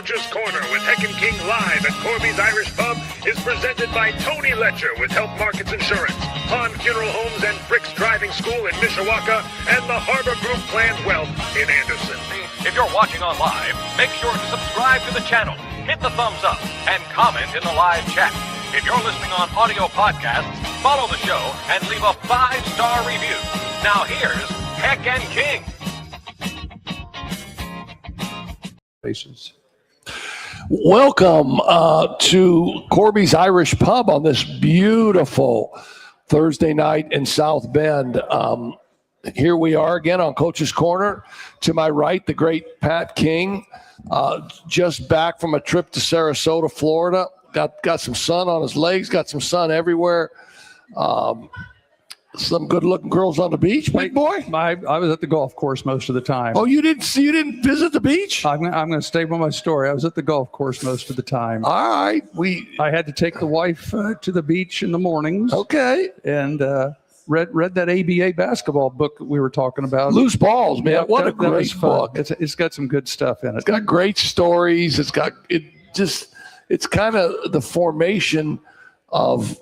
Coach's Corner with Heck and King live at Corby's Irish Pub is presented by Tony Letcher with Health Markets Insurance, Han Funeral Homes and Bricks Driving School in Mishawaka, and the Harbor Group Planned Wealth in Anderson. If you're watching on live, make sure to subscribe to the channel, hit the thumbs up, and comment in the live chat. If you're listening on audio podcasts, follow the show and leave a 5-star review. Now here's Heck and King. Welcome to Corby's Irish Pub on this beautiful Thursday night in South Bend. Here we are again on Coach's Corner. To my right, the great Pat King, just back from a trip to Sarasota, Florida. Got some sun on his legs, got some sun everywhere. Some good-looking girls on the beach, big boy. I was at the golf course most of the time. Oh, you didn't visit the beach? I'm going to stay with my story. I was at the golf course most of the time. All right, I had to take the wife to the beach in the mornings. Okay. And read that ABA basketball book that we were talking about. Loose Balls, man. Yeah, What a great book. It's got some good stuff in it. It's got great stories. It's kind of the formation of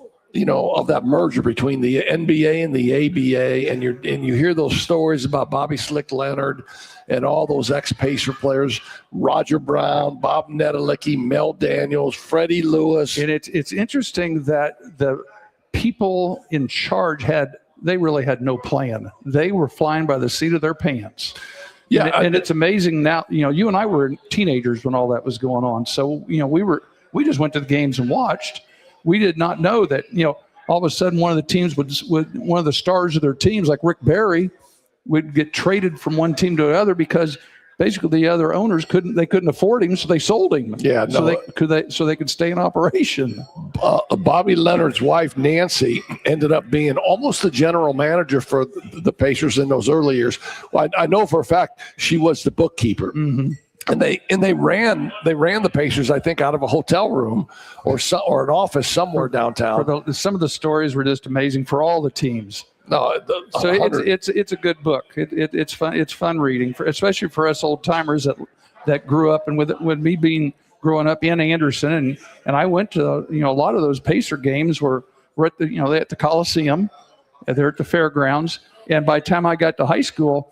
that merger between the NBA and the ABA, and you hear those stories about Bobby Slick Leonard and all those ex-Pacer players, Roger Brown, Bob Nedelicki, Mel Daniels, Freddie Lewis. And it's interesting that the people in charge they really had no plan. They were flying by the seat of their pants. Yeah, and it's amazing now. You and I were teenagers when all that was going on, so we just went to the games and watched. We did not know that, all of a sudden one of the teams would one of the stars of their teams, like Rick Barry, would get traded from one team to another because basically the other owners couldn't afford him, so they sold him. Yeah, no. So they could stay in operation. Bobby Leonard's wife, Nancy, ended up being almost the general manager for the Pacers in those early years. Well, I know for a fact she was the bookkeeper. Mm-hmm. And they ran the Pacers, I think, out of a hotel room or an office somewhere downtown. Some of the stories were just amazing for all the teams. No, so it's a good book. It's fun. It's fun reading, especially for us old timers that grew up, and with me growing up in Anderson, and I went to a lot of those Pacer games were at the Coliseum, they're at the fairgrounds, and by the time I got to high school.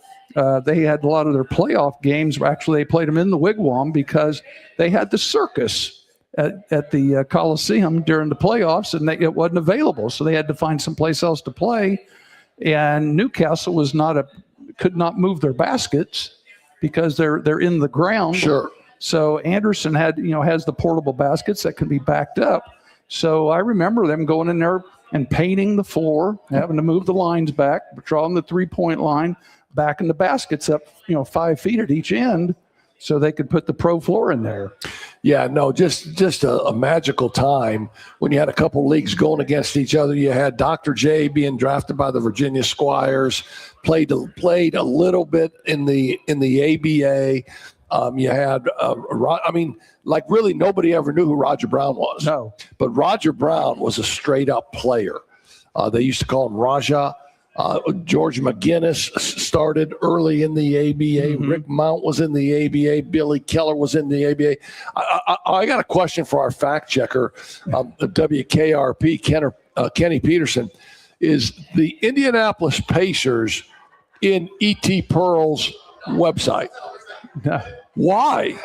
They had a lot of their playoff games. Actually, they played them in the Wigwam because they had the circus at the Coliseum during the playoffs, and it wasn't available. So they had to find someplace else to play. And Newcastle could not move their baskets because they're in the ground. Sure. So Anderson has the portable baskets that can be backed up. So I remember them going in there and painting the floor, having to move the lines back, drawing the 3-point line, backing the baskets up, 5 feet at each end so they could put the pro floor in there. Yeah, no, just a magical time when you had a couple leagues going against each other. You had Dr. J being drafted by the Virginia Squires, played a little bit in the ABA. You had, really nobody ever knew who Roger Brown was. No. But Roger Brown was a straight-up player. They used to call him Raja. George McGinnis started early in the ABA. Mm-hmm. Rick Mount was in the ABA. Billy Keller was in the ABA. I got a question for our fact checker, the WKRP, Kenny Peterson. Is the Indianapolis Pacers in E.T. Pearl's website? Why?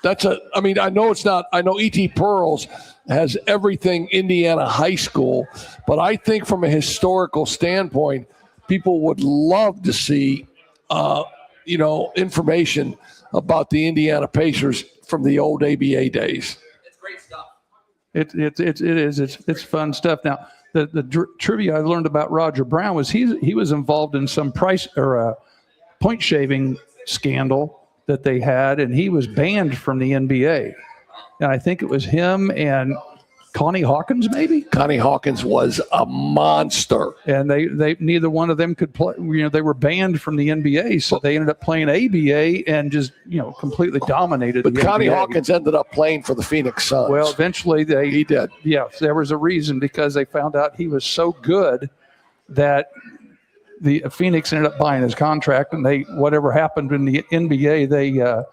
I know it's not. I know E.T. Pearl's has everything Indiana high school, but I think from a historical standpoint, people would love to see, information about the Indiana Pacers from the old ABA days. It's great stuff. It is. It's fun stuff. Now, the trivia I learned about Roger Brown was he was involved in some point shaving scandal that they had, and he was banned from the NBA. And I think it was him and Connie Hawkins, maybe? Connie Hawkins was a monster. And they neither one of them could play. They were banned from the NBA, so they ended up playing ABA and just, completely dominated But the Connie NBA. Hawkins ended up playing for the Phoenix Suns. Well, eventually he did. Yeah, there was a reason, because they found out he was so good that the Phoenix ended up buying his contract, and whatever happened in the NBA,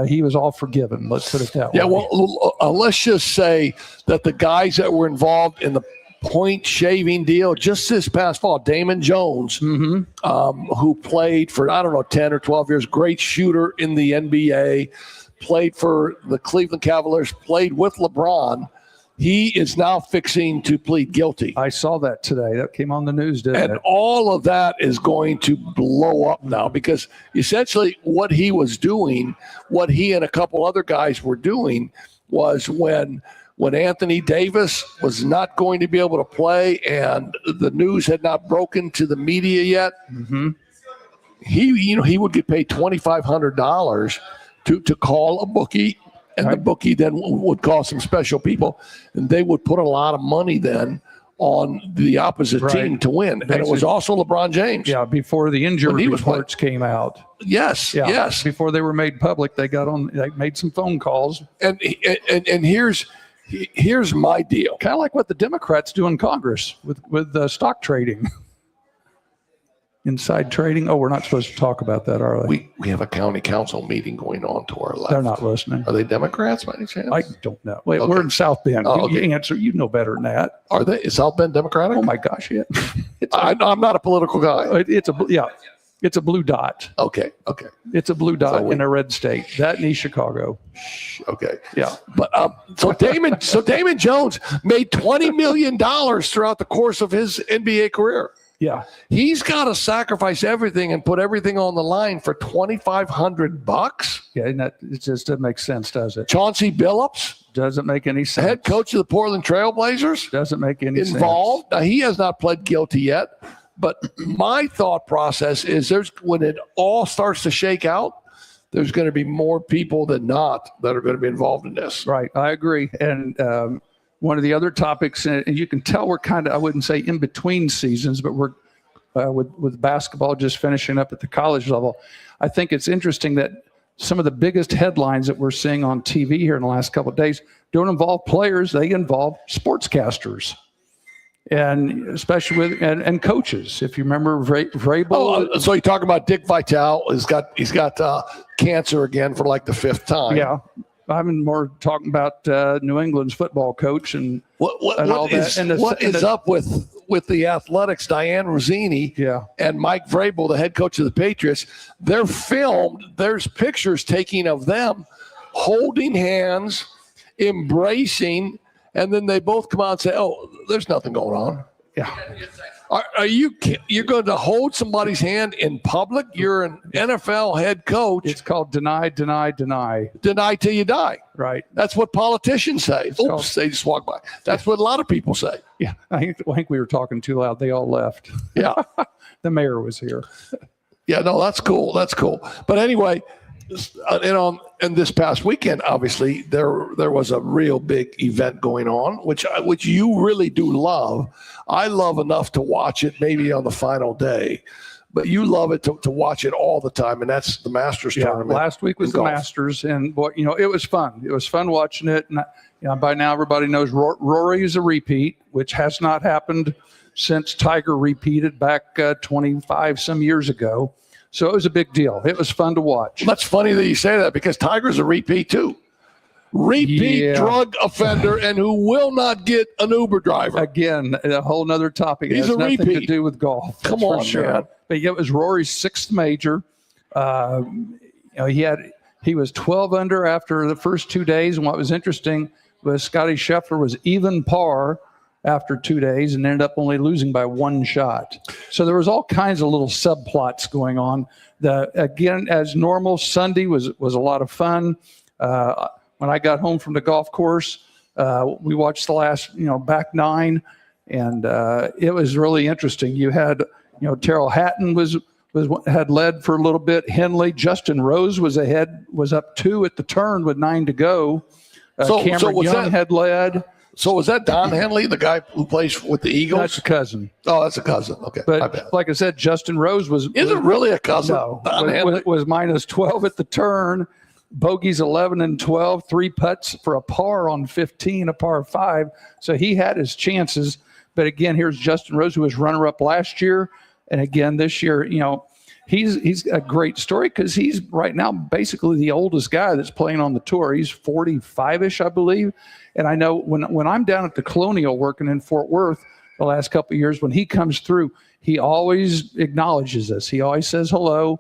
he was all forgiven. Let's put it that way. Yeah, well, let's just say that the guys that were involved in the point shaving deal just this past fall, Damon Jones, who played for, 10 or 12 years, great shooter in the NBA, played for the Cleveland Cavaliers, played with LeBron. He is now fixing to plead guilty. I saw that today. That came on the news, didn't And it? all of that is going to blow up now because essentially what he was doing, what he and a couple other guys were doing was when Anthony Davis was not going to be able to play and the news had not broken to the media yet, he would get paid $2,500 to call a bookie. And the bookie then would call some special people, and they would put a lot of money then on the opposite team to win. And it was also LeBron James. Yeah, before the injury reports came out. Yes, yes. Before they were made public, they made some phone calls. And here's my deal. Kind of like what the Democrats do in Congress with stock trading. Inside trading. Oh, we're not supposed to talk about that, are they? We have a county council meeting going on to our left. They're not listening. Are they Democrats by any chance? I don't know. Wait, we're in South Bend. You answer. You know better than that. Are they? Is South Bend Democratic? Oh my gosh, yeah. I'm not a political guy. It's a blue dot. Okay. It's a blue dot in a red state. That in East Chicago. Okay. Yeah. But so Damon Jones made $20 million throughout the course of his NBA career. Yeah. He's got to sacrifice everything and put everything on the line for $2,500. Yeah, and it just doesn't make sense, does it? Chauncey Billups, Doesn't make any sense. head coach of the Portland Trailblazers, Doesn't make any involved. Now, he has not pled guilty yet, but my thought process is when it all starts to shake out, there's going to be more people than not that are going to be involved in this. Right. I agree. And one of the other topics, and you can tell we're kind of, I wouldn't say in between seasons, but we're with basketball just finishing up at the college level. I think it's interesting that some of the biggest headlines that we're seeing on TV here in the last couple of days don't involve players. They involve sportscasters. And especially with and coaches. If you remember Vrabel. So you talk about Dick Vitale. He's got cancer again for like the fifth time. Yeah. I'm more talking about New England's football coach and what is up with the Athletics, Diane Rossini and Mike Vrabel, the head coach of the Patriots. They're filmed. There's pictures taken of them holding hands, embracing, and then they both come out and say, "Oh, there's nothing going on." Yeah. You're going to hold somebody's hand in public? You're an NFL head coach. It's called deny, deny, deny. Deny till you die. Right. That's what politicians say. They just walk by. That's what a lot of people say. Yeah. I think we were talking too loud. They all left. Yeah. The mayor was here. Yeah, no, that's cool. That's cool. But anyway, and this past weekend, obviously, there was a real big event going on, which you really do love. I love enough to watch it maybe on the final day, but you love it to watch it all the time, and that's the Masters tournament. Last week was the golf. Masters, and boy, it was fun. It was fun watching it. And by now, everybody knows Rory is a repeat, which has not happened since Tiger repeated back 25 some years ago. So it was a big deal. It was fun to watch. That's funny that you say that because Tiger's a repeat too. Repeat drug offender and who will not get an Uber driver. Again, a whole nother topic. It has nothing to do with golf. Come on, man. But it was Rory's sixth major. He was 12 under after the first 2 days. And what was interesting was Scottie Scheffler was even par after 2 days and ended up only losing by one shot. So there was all kinds of little subplots going on. Again, as normal, Sunday was a lot of fun. When I got home from the golf course, we watched the last, back nine, and it was really interesting. You had, Terrell Hatton had led for a little bit. Henley, Justin Rose was up 2 at the turn with 9 to go. Cameron Young had led. So was that Don Henley, the guy who plays with the Eagles? That's a cousin. Oh, that's a cousin. Okay. But like I said, Justin Rose was. Is it really a cousin? No. Was minus 12 at the turn. Bogeys 11 and 12, 3 putts for a par on 15, a par 5. So he had his chances. But again, here's Justin Rose, who was runner-up last year. And again, this year, he's a great story because he's right now basically the oldest guy that's playing on the tour. He's 45-ish, I believe. And I know when I'm down at the Colonial working in Fort Worth the last couple of years, when he comes through, he always acknowledges us. He always says hello.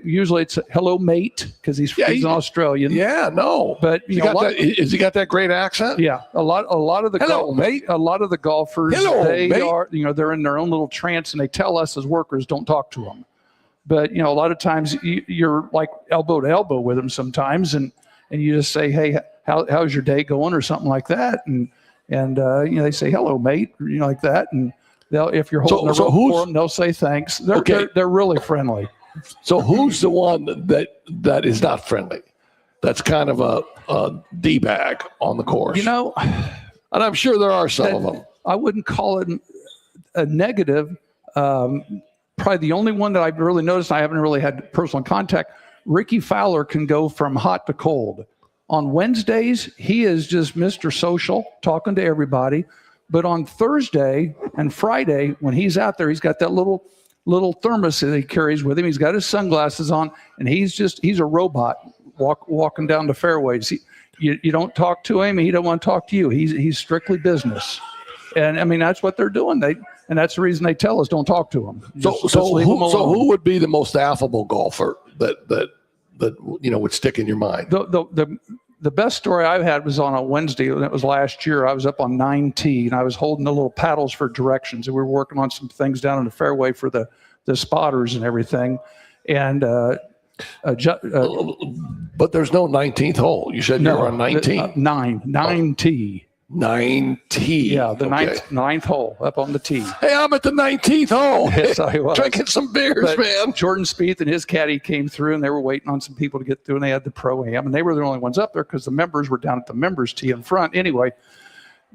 Usually it's hello, mate, because he's an Australian. Yeah, no. But has he got that great accent? Yeah, a lot of the mate. A lot of the golfers, mate. are they're in their own little trance, and they tell us as workers don't talk to them. But a lot of times you're like elbow to elbow with them sometimes, and you just say, hey, how's your day going, or something like that, and they say hello, mate, like that, and if you're holding a rope for them, they'll say thanks. They're really friendly. So who's the one that is not friendly? That's kind of a D-bag on the course. And I'm sure there are some of them. I wouldn't call it a negative. Probably the only one that I've really noticed, I haven't really had personal contact, Ricky Fowler can go from hot to cold. On Wednesdays, he is just Mr. Social, talking to everybody. But on Thursday and Friday, when he's out there, he's got that little thermos that he carries with him. He's got his sunglasses on, and he's a robot walking down the fairways. You don't talk to him, and he don't want to talk to you. He's strictly business. And I mean, that's what they're doing. And that's the reason they tell us don't talk to them. So who would be the most affable golfer that would stick in your mind? The best story I've had was on a Wednesday, and it was last year. I was up on 9T, and I was holding the little paddles for directions, and we were working on some things down in the fairway for the spotters and everything. And but there's no 19th hole. You said you're on 19. 9T. 9T. Yeah, the ninth hole up on the tee. Hey, I'm at the 19th hole. Yes, I was. Drinking some beers, man. Jordan Spieth and his caddy came through, and they were waiting on some people to get through, and they had the Pro-Am, and they were the only ones up there because the members were down at the members tee in front. Anyway,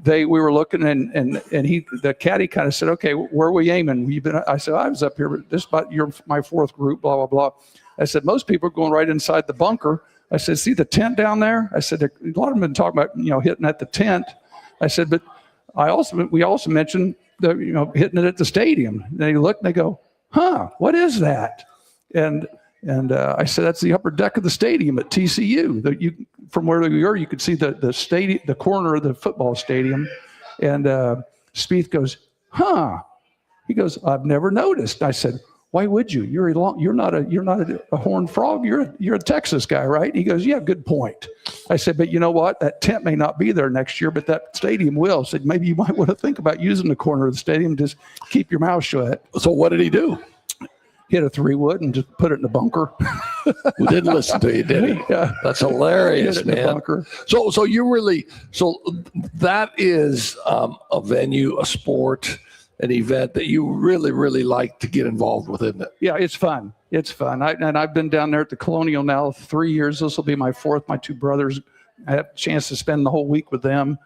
we were looking, and the caddy kind of said, okay, where are we aiming? I said, I was up here, but this about my fourth group, blah, blah, blah. I said, most people are going right inside the bunker. I said, see the tent down there? I said, a lot of them have been talking about, hitting at the tent. I said, but we also mentioned hitting it at the stadium. And they look and they go, what is that? And I said, that's the upper deck of the stadium at TCU. From where we were, you could see the stadium, the corner of the football stadium. And Spieth goes, He goes, I've never noticed. I said, why would you? You're not a horned frog. You're a Texas guy, right? He goes, yeah, good point. I said, but you know what? That tent may not be there next year, but that stadium will. I said, maybe you might want to think about using the corner of the stadium. Just keep your mouth shut. So what did he do? Hit a 3-wood and just put it in the bunker. Who didn't listen to you, did he? Yeah. That's hilarious, man. In the bunker. So that is a venue, a sport, an event that you really, really like to get involved with, isn't it? Yeah, it's fun. It's fun. I've been down there at the Colonial now 3 years. This will be my fourth. My two brothers, I have a chance to spend the whole week with them.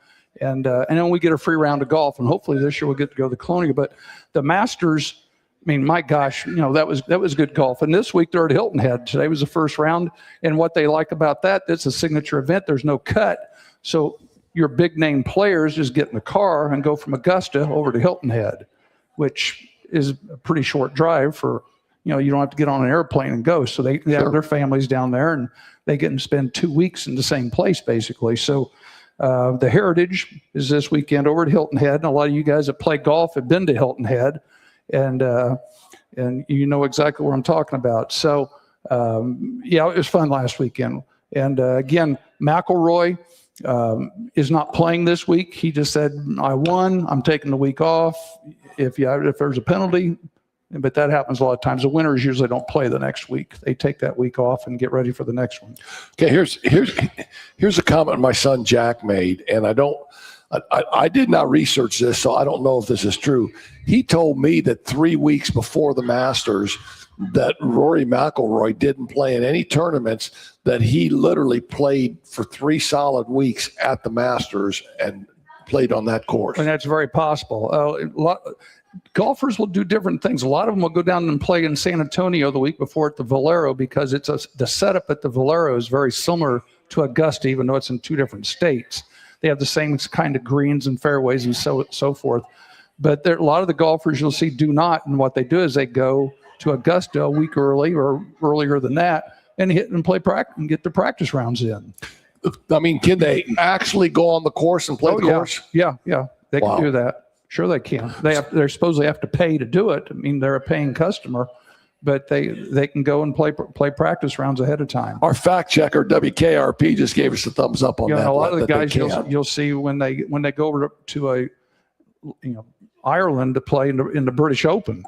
And then we get a free round of golf. And hopefully this year we'll get to go to the Colonial. But the Masters, I mean, my gosh, that was good golf. And this week they're at Hilton Head. Today was the first round. And what they like about that, it's a signature event. There's no cut. So your big name players just get in the car and go from Augusta over to Hilton Head, which is a pretty short drive for, you don't have to get on an airplane and go. So they have their families down there, and they get and spend 2 weeks in the same place, basically. So the Heritage is this weekend over at Hilton Head. And a lot of you guys that play golf have been to Hilton Head, and you know exactly what I'm talking about. So, it was fun last weekend. And again, McIlroy is not playing this week. He just said, I won. I'm taking the week off. If there's a penalty, but that happens a lot of times. The winners usually don't play the next week. They take that week off and get ready for the next one. Okay, here's a comment my son Jack made, and I did not research this, so I don't know if this is true. He told me that 3 weeks before the Masters that Rory McIlroy didn't play in any tournaments, that he literally played for 3 solid weeks at the Masters and played on that course. And that's very possible. Golfers will do different things. A lot of them will go down and play in San Antonio the week before at the Valero, because the setup at the Valero is very similar to Augusta, even though it's in 2 different states. They have the same kind of greens and fairways and so forth. But a lot of the golfers you'll see do not, and what they do is they go to Augusta a week early or earlier than that and hit and play practice and get the practice rounds in. I mean, can they actually go on the course and play the course? Yeah. They can do that. Sure they can. They're supposedly have to pay to do it. I mean, they're a paying customer, but they can go and play practice rounds ahead of time. Our fact checker WKRP just gave us a thumbs up on that. A lot of the guys you'll see when they go over to Ireland to play in the British Open,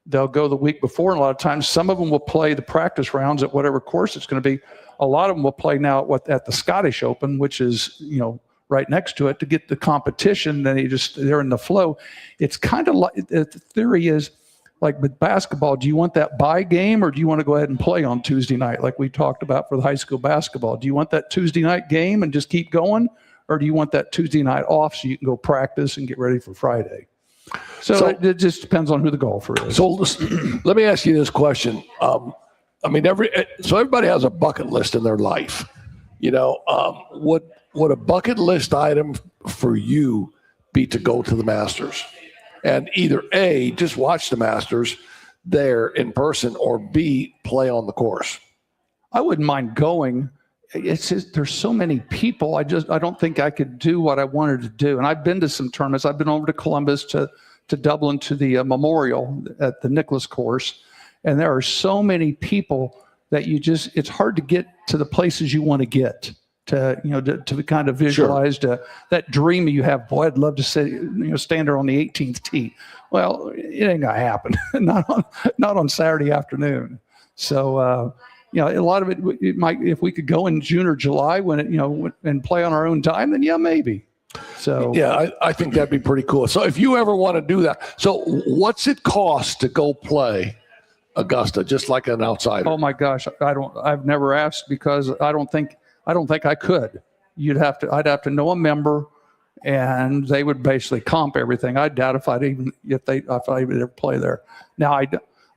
they'll go the week before, and a lot of times some of them will play the practice rounds at whatever course it's going to be. A lot of them will play now at the Scottish Open, which is right next to it, to get the competition. Then they're in the flow. It's kind of like the theory is like with basketball. Do you want that bye game, or do you want to go ahead and play on Tuesday night, like we talked about for the high school basketball? Do you want that Tuesday night game and just keep going, or do you want that Tuesday night off so you can go practice and get ready for Friday? So it just depends on who the golfer is. So let me ask you this question. Everybody has a bucket list in their life. Would a bucket list item for you be to go to the Masters and either A, just watch the Masters there in person, or B, play on the course? I wouldn't mind going. It's just, there's so many people. I don't think I could do what I wanted to do. And I've been to some tournaments. I've been over to Columbus, to Dublin, to the Memorial at the Nicklaus course. And there are so many people that it's hard to get to the places you want to get to kind of visualize that dream you have. Boy, I'd love to stand there on the 18th tee. Well, it ain't gonna happen. not on Saturday afternoon. So, a lot of it might, if we could go in June or July when and play on our own time, then yeah, maybe. So yeah, I think that'd be pretty cool. So if you ever want to do that, so what's it cost to go play Augusta, just like an outsider? Oh my gosh, I've never asked, because I don't think I could. I'd have to know a member, and they would basically comp everything. I doubt if I even ever play there. Now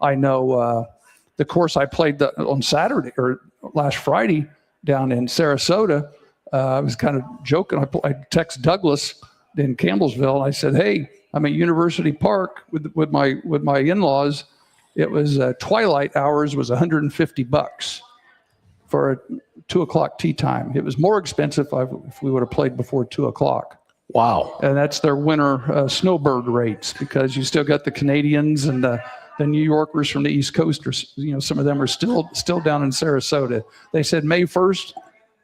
I know the course I played on Saturday or last Friday down in Sarasota. I was kind of joking. I text Douglas in Campbellsville, and I said, "Hey, I'm at University Park with my in-laws. It was twilight hours was $150 for a 2:00 tee time. It was more expensive if we would have played before 2:00. Wow! And that's their winter snowbird rates, because you still got the Canadians and the New Yorkers from the East Coast. Some of them are still down in Sarasota. They said May 1st.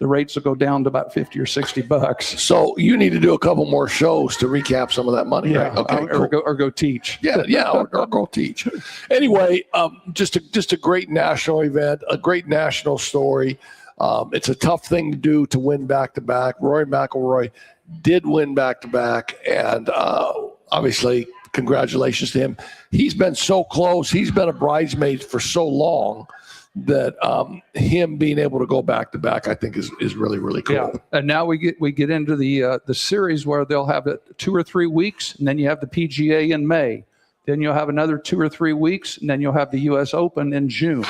The rates will go down to about $50 or $60. So you need to do a couple more shows to recap some of that money. Yeah, right? Okay, or go teach. Yeah, or go teach. Anyway, just a great national event, a great national story. It's a tough thing to do, to win back-to-back. Rory McIlroy did win back-to-back, and obviously, congratulations to him. He's been so close. He's been a bridesmaid for so long that him being able to go back-to-back, I think, is really, really cool. Yeah, and now we get into the series where they'll have it 2 or 3 weeks, and then you have the PGA in May. Then you'll have another 2 or 3 weeks, and then you'll have the U.S. Open in June.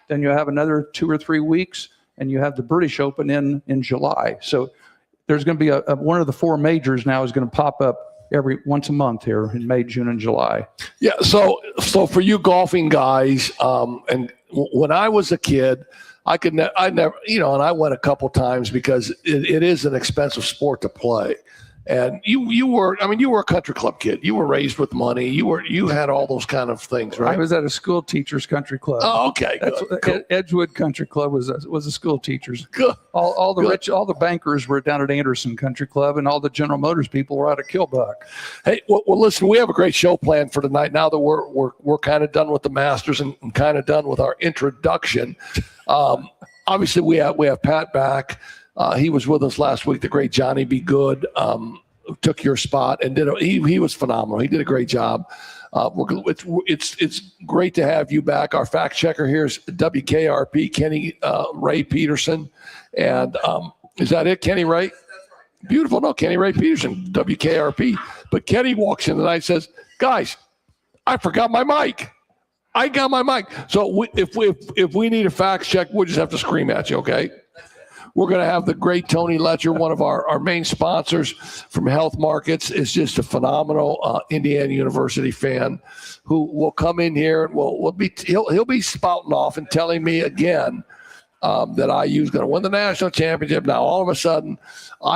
Then you'll have another 2 or 3 weeks, and you have the British Open in July. So there's going to be one of the 4 majors now is going to pop up once a month here in May, June, and July. Yeah. So for you golfing guys, and when I was a kid, I never, and I went a couple times because it is an expensive sport to play. And you were a country club kid. You were raised with money. You had all those kind of things, right? I was at a school teacher's country club. Oh, okay. Cool. Edgewood Country Club was a school teacher's. Good. All the bankers were down at Anderson Country Club, and all the General Motors people were out at Kilbuck. Hey, well, listen, we have a great show planned for tonight. Now that we're kind of done with the Masters and kind of done with our introduction, obviously we have Pat back. He was with us last week. The great Johnny B. Good took your spot and he was phenomenal. He did a great job. It's great to have you back. Our fact checker here is WKRP Kenny Ray Peterson, and is that it, Kenny Ray? Beautiful. No, Kenny Ray Peterson, WKRP. But Kenny walks in tonight and says, "Guys, I forgot my mic. I got my mic." So if we need a fact check, we'll just have to scream at you, okay? we're going to have the great Tony Letcher, one of our main sponsors from Health Markets, is just a phenomenal Indiana University fan who will come in here and he'll be spouting off and telling me again that IU is going to win the national championship. Now, all of a sudden,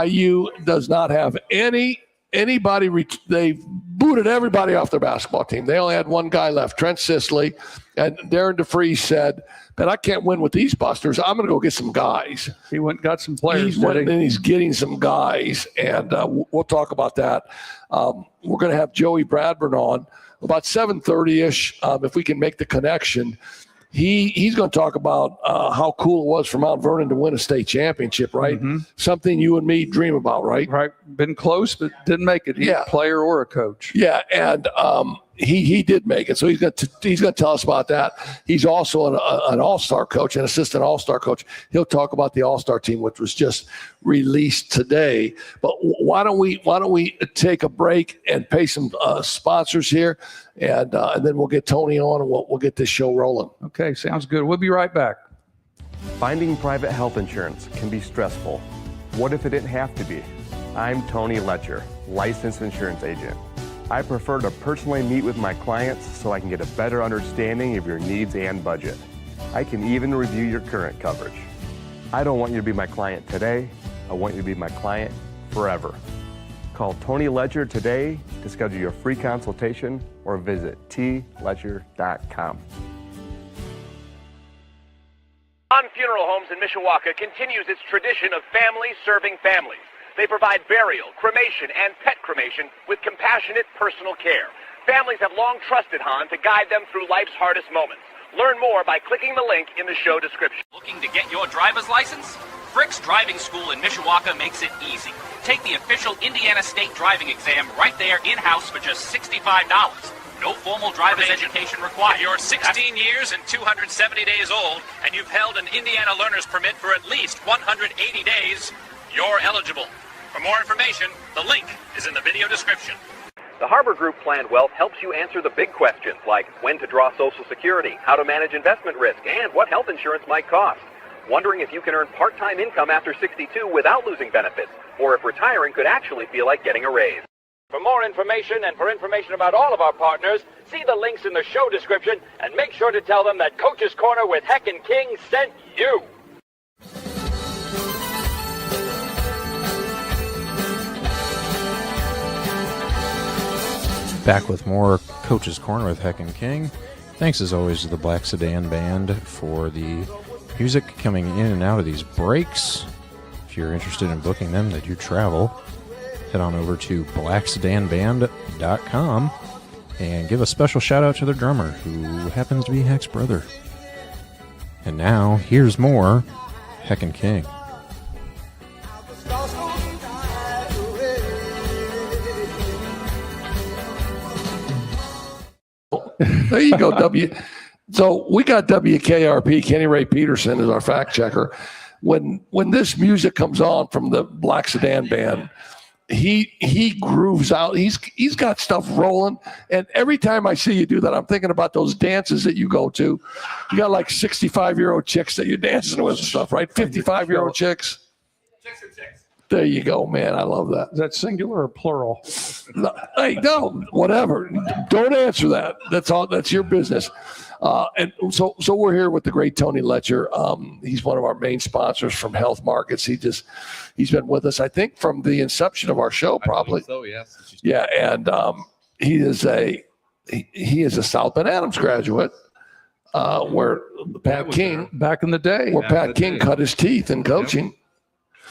IU does not have anybody. They've booted everybody off their basketball team. They only had one guy left, Trent Sisley, and Darren DeFries said, "Man, I can't win with these busters. I'm going to go get some guys." He went and got some players. He's getting some guys, and we'll talk about that. We're going to have Joey Bradburn on about 7:30-ish, if we can make the connection. He's going to talk about how cool it was for Mount Vernon to win a state championship, right? Mm-hmm. Something you and me dream about, right? Right. Been close, but didn't make it. Either player or a coach. Yeah, and he did make it. So he's going to tell us about that. He's also an all-star coach, an assistant all-star coach. He'll talk about the all-star team, which was just released today. But why don't we take a break and pay some sponsors here, and then we'll get Tony on and we'll get this show rolling. Okay, sounds good. We'll be right back. Finding private health insurance can be stressful. What if it didn't have to be? I'm Tony Letcher, licensed insurance agent. I prefer to personally meet with my clients so I can get a better understanding of your needs and budget. I can even review your current coverage. I don't want you to be my client today. I want you to be my client forever. Call Tony Letcher today to schedule your free consultation or visit tletcher.com. Hahn Funeral Homes in Mishawaka continues its tradition of families serving families. They provide burial, cremation, and pet cremation with compassionate personal care. Families have long trusted Hahn to guide them through life's hardest moments. Learn more by clicking the link in the show description. Looking to get your driver's license? Frick's Driving School in Mishawaka makes it easy. Take the official Indiana State driving exam right there in-house for just $65. No formal driver's education required. If you're 16 years and 270 days old, and you've held an Indiana learner's permit for at least 180 days, you're eligible. For more information, the link is in the video description. The Harbor Group Planned Wealth helps you answer the big questions like when to draw Social Security, how to manage investment risk, and what health insurance might cost. Wondering if you can earn part-time income after 62 without losing benefits, or if retiring could actually feel like getting a raise. For more information and for information about all of our partners, see the links in the show description and make sure to tell them that Coach's Corner with Heck and King sent you. Back with more Coach's Corner with Heck and King. Thanks as always to the Black Sedan Band for the music coming in and out of these breaks. If you're interested in booking them, they do travel. Head on over to blacksedanband.com and give a special shout out to their drummer, who happens to be Heck's brother. And now, here's more Heck and King. There you go, So we got WKRP. Kenny Ray Peterson is our fact checker. When this music comes on from the Black Sedan Band, he grooves out. He's got stuff rolling, and every time I see you do that, I'm thinking about those dances that you go to. You got like 65-year-old chicks that you're dancing with and stuff, right? 55-year-old chicks. Chicks and chicks. There you go, man. I love that. Is that singular or plural? No, whatever. Don't answer that. That's all. That's your business. And so we're here with the great Tony Letcher. He's one of our main sponsors from Health Markets. He's been with us, I think, from the inception of our show, probably. So yes. Yeah, and he is a South Bend Adams graduate, where Pat King back in the day, Pat King cut his teeth in coaching.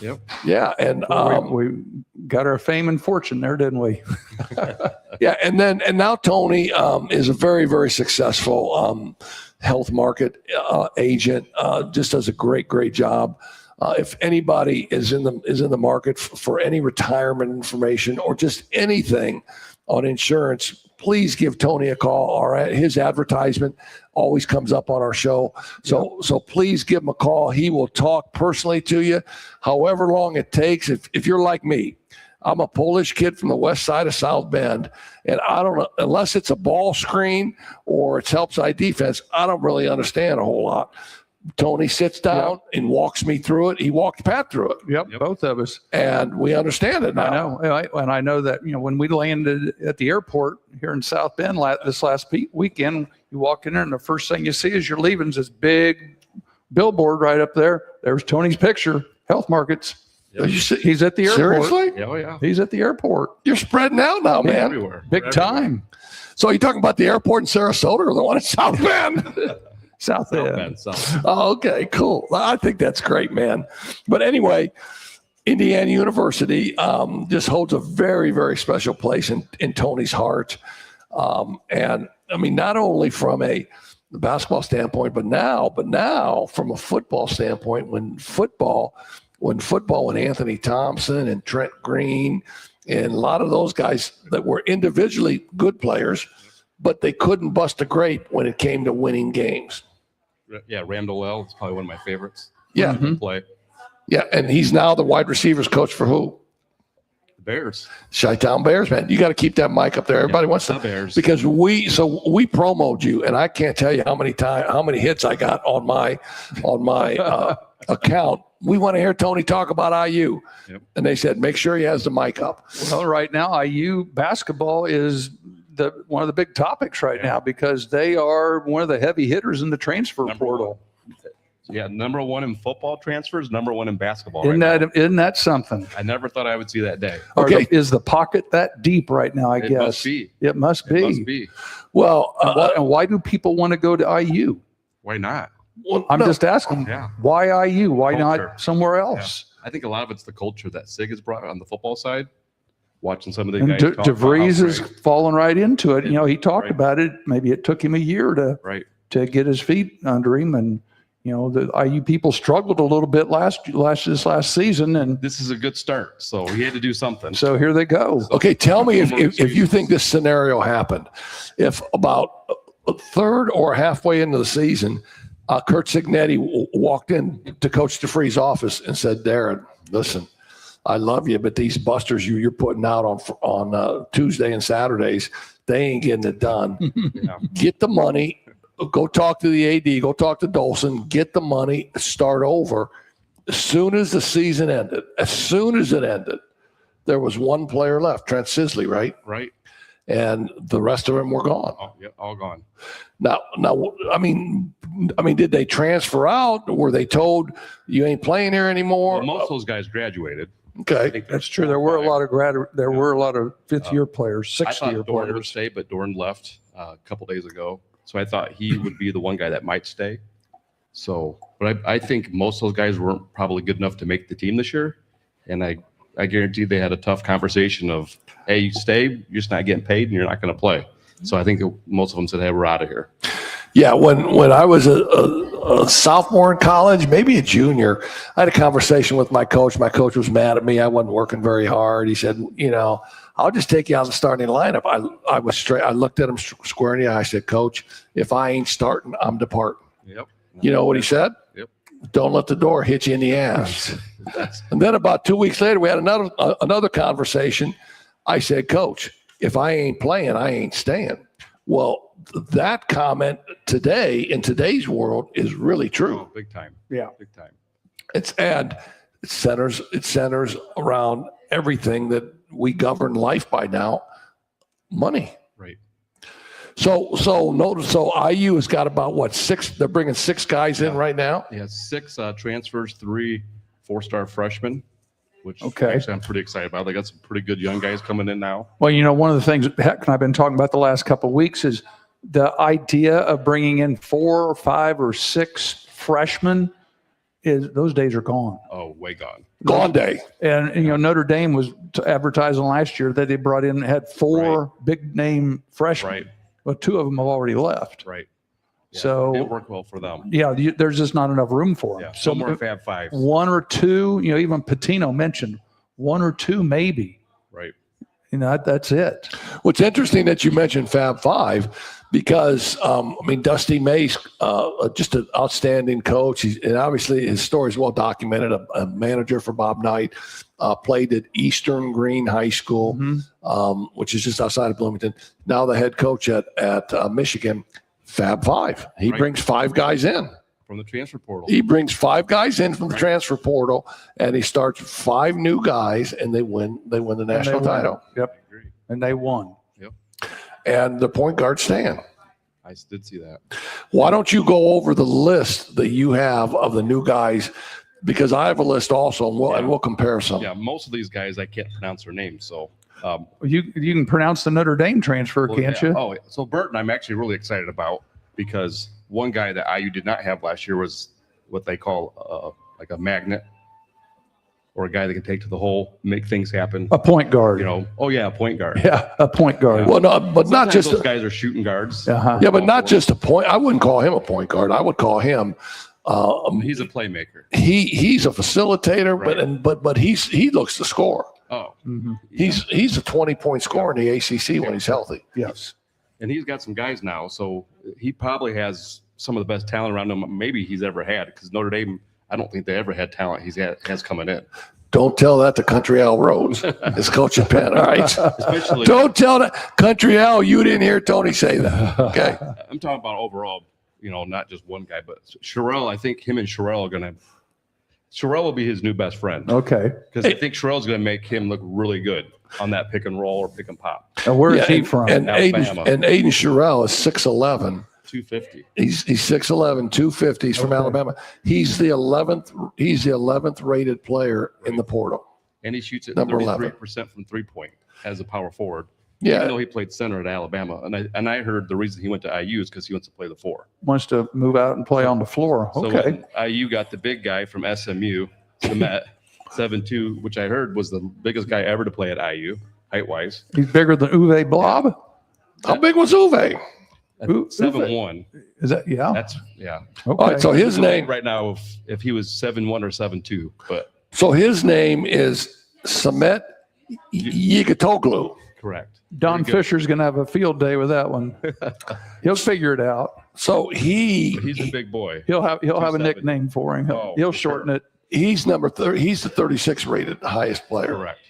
Yep. Yeah, and we got our fame and fortune there, didn't we? Yeah, and now Tony is a very, very successful health market agent. Just does a great job. If anybody is in the market for any retirement information or just anything on insurance, please give Tony a call. All right, his advertisement always comes up on our show. So please give him a call. He will talk personally to you, however long it takes. If you're like me, I'm a Polish kid from the west side of South Bend, and I don't know, unless it's a ball screen or it's help side defense, I don't really understand a whole lot. Tony sits down and walks me through it. He walked Pat through it. Yep, both of us. And we understand it now. I know. And I know that, when we landed at the airport here in South Bend this last weekend, you walk in there and the first thing you see as you're leaving is this big billboard right up there. There's Tony's picture, Health Markets. He's at the airport. Seriously? Oh, yeah. He's at the airport. You're spreading out now, man. Everywhere. Big time. So you're talking about the airport in Sarasota or the one in South Bend? South Bend. Bend, South. Oh, okay, cool. I think that's great, man. But anyway, Indiana University just holds a very, very special place in Tony's heart. And I mean, not only from a basketball standpoint, but now from a football standpoint, when football, Anthony Thompson and Trent Green and a lot of those guys that were individually good players, but they couldn't bust a grape when it came to winning games. Yeah, Randall L. is probably one of my favorites. Yeah. Play. Yeah, and he's now the wide receivers coach for who? The Bears. Chi-Town Bears, man. You got to keep that mic up there. Everybody wants to. The Bears. Because we promoted you, and I can't tell you how many hits I got on my account. We want to hear Tony talk about IU. Yep. And they said, make sure he has the mic up. Well, right now, IU basketball is one of the big topics right now because they are one of the heavy hitters in the transfer portal. Yeah, number one in football transfers, number one in basketball. Isn't that something? I never thought I would see that day. Okay. Is the pocket that deep right now, I guess? Must be. It must be. It must be. Well, And why do people want to go to IU? Why not? I'm just asking. Yeah. Why IU? Why Culture. not somewhere else? I think a lot of it's the culture that SIG has brought on the football side. Watching some of the And guys. talk about DeVries how is great- falling right into it. He talked Right. about it. Maybe it took him a year Right. to get his feet under him. And, the IU people struggled a little bit this last season. And This is a good start. So he had to do something. so here they go. okay, tell me if you think this scenario happened. If about a third or halfway into the season, Kurt Signetti walked in to Coach DeVries' office and said, Darren, listen, I love you, but these busters you're putting out on Tuesday and Saturdays, they ain't getting it done. Get the money. Go talk to the AD. Go talk to Dolson. Get the money. Start over. As soon as the season ended, there was one player left, Trent Sisley, right? Right. And the rest of them were gone. Oh, yeah, all gone. Now, I mean, did they transfer out? Were they told you ain't playing here anymore? Well, most of those guys graduated. I Okay. think That's true. There were a lot of fifth-year players, I sixth-year thought Dorn would players. stay, but Dorn left a couple days ago. So I thought he would be the one guy that might stay. So, but I think most of those guys weren't probably good enough to make the team this year. And I guarantee they had a tough conversation of, hey, you stay, you're just not getting paid and you're not going to play. So I think most of them said, hey, we're out of here. Yeah, when I was a sophomore in college, maybe a junior, I had a conversation with my coach. My coach was mad at me. I wasn't working very hard. He said, I'll just take you out of the starting lineup. I was straight. I looked at him square in the eye. I said, Coach, if I ain't starting, I'm departing. Yep. You know what he said? Yep. Don't let the door hit you in the ass. And then about 2 weeks later, we had another conversation. I said, Coach, if I ain't playing, I ain't staying. Well, that comment today in today's world is really true. Oh, big time. Yeah. Big time. It centers around everything that we govern life by now, money. Right. So IU has got about six? They're bringing six guys in right now. He has 6 transfers, 3 4-star freshmen, which Okay. actually I'm pretty excited about. They got some pretty good young guys coming in now. Well, one of the things Heck and I've been talking about the last couple of weeks is the idea of bringing in 4 or 5 or 6 freshmen. Those days are gone. Oh, way gone. Gone day. And Notre Dame was advertising last year that they brought in had 4 big name freshmen. Right. Well, 2 of them have already left. Right. Yeah, So- it worked well for them. Yeah, there's just not enough room for them. Yeah. So more Fab Fives. 1 or 2, even Patino mentioned 1 or 2 maybe. Right. That's it. What's interesting that you mentioned Fab Five because, Dusty Mace, just an outstanding coach. And obviously his story is well documented, a manager for Bob Knight, played at Eastern Green High School, which is just outside of Bloomington. Now the head coach at Michigan, Fab Five. He brings 5 guys in. from the transfer portal. He brings 5 guys in from the transfer portal, and he starts 5 new guys, and they win the national title. Yep. And they won. And the point guard staying. I did see that. Why don't you go over the list that you have of the new guys? Because I have a list also, and we'll compare some. Yeah, most of these guys I can't pronounce their names, so. You can pronounce the Notre Dame transfer, can't you? Oh, so Burton, I'm actually really excited about, because one guy that IU did not have last year was what they call like a magnet, or a guy that can take to the hole, make things happen. A point guard. You know, a point guard. Yeah, a point guard. Well, no, but not Sometimes just those guys are shooting guards. yeah, but not just a point. I wouldn't call him a point guard. I would call him. He's a playmaker. He's a facilitator, Right. but he looks to score. Oh, He's a 20-point scorer in the ACC when he's healthy. Yes. and he's got some guys now, so he probably has some of the best talent around him maybe he's ever had, because Notre Dame, I don't think they ever had talent has coming in. Don't tell that to Country Al Rhodes. It's Coach at Penn, all right? Especially, Don't tell that. Country Al, you didn't hear Tony say that. Okay. I'm talking about overall, not just one guy, but Sherrell. I think him and Sherrell are going to. Sherrell will be his new best friend. Okay. Because I think Sherrell's going to make him look really good on that pick and roll or pick and pop. Now, where is he from? And Alabama. Aiden Sherrell is 6'11". 250. He's 6'11", 250. He's from Alabama. He's the 11th rated player in the portal. And he shoots at Number 33% from 3-point as a power forward. Yeah. Even though he played center at Alabama. And I heard the reason he went to IU is because he wants to play the 4. Wants to move out and play on the floor. So Okay. when IU got the big guy from SMU, the Met, 7'2", which I heard was the biggest guy ever to play at IU, height-wise. He's bigger than Uwe Blob. How big was Uwe? At 7'1". Is that, yeah? That's, yeah. Okay. All right, so his name Right now, if he was 7'1" or 7'2", but So his name is Samet Yigitoglu. correct. Don Pretty good. Fisher's going to have a field day with that one. He'll figure it out. So But he's a big boy. He'll have a 270. nickname for him. Oh, He'll for shorten it. he's number 30. He's the 36 rated highest player, Correct.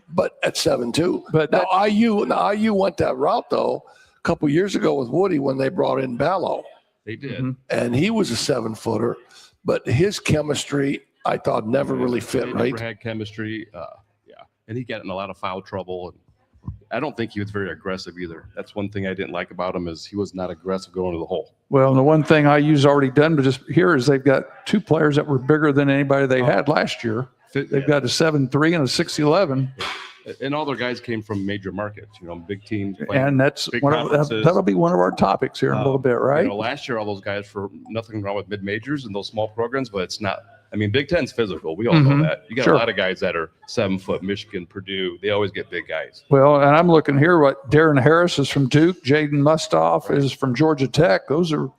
but at 7'2". But now IU went that route though a couple years ago with Woody when they brought in Ballo, They did. Mm-hmm. and he was a 7-footer, but his chemistry I thought never really fit They right. never had chemistry. Yeah. And he got in a lot of foul trouble. And I don't think he was very aggressive either. That's one thing I didn't like about him is he was not aggressive going to the hole. Well, and the one thing IU's already done, but just here is they've got 2 players that were bigger than anybody they had last year. They've got a 7'3" and a 6'11", And all their guys came from major markets, big teams. and that's big one of, conferences. that'll be one of our topics here in a little bit, right? Last year, all those guys for nothing wrong with mid-majors and those small programs, but it's not. I mean, Big Ten's physical. We all know that. You got Sure. a lot of guys that are 7 foot, Michigan, Purdue. They always get big guys. Well, and I'm looking here. What Darren Harris is from Duke. Jaden Mustoff is from Georgia Tech. Those are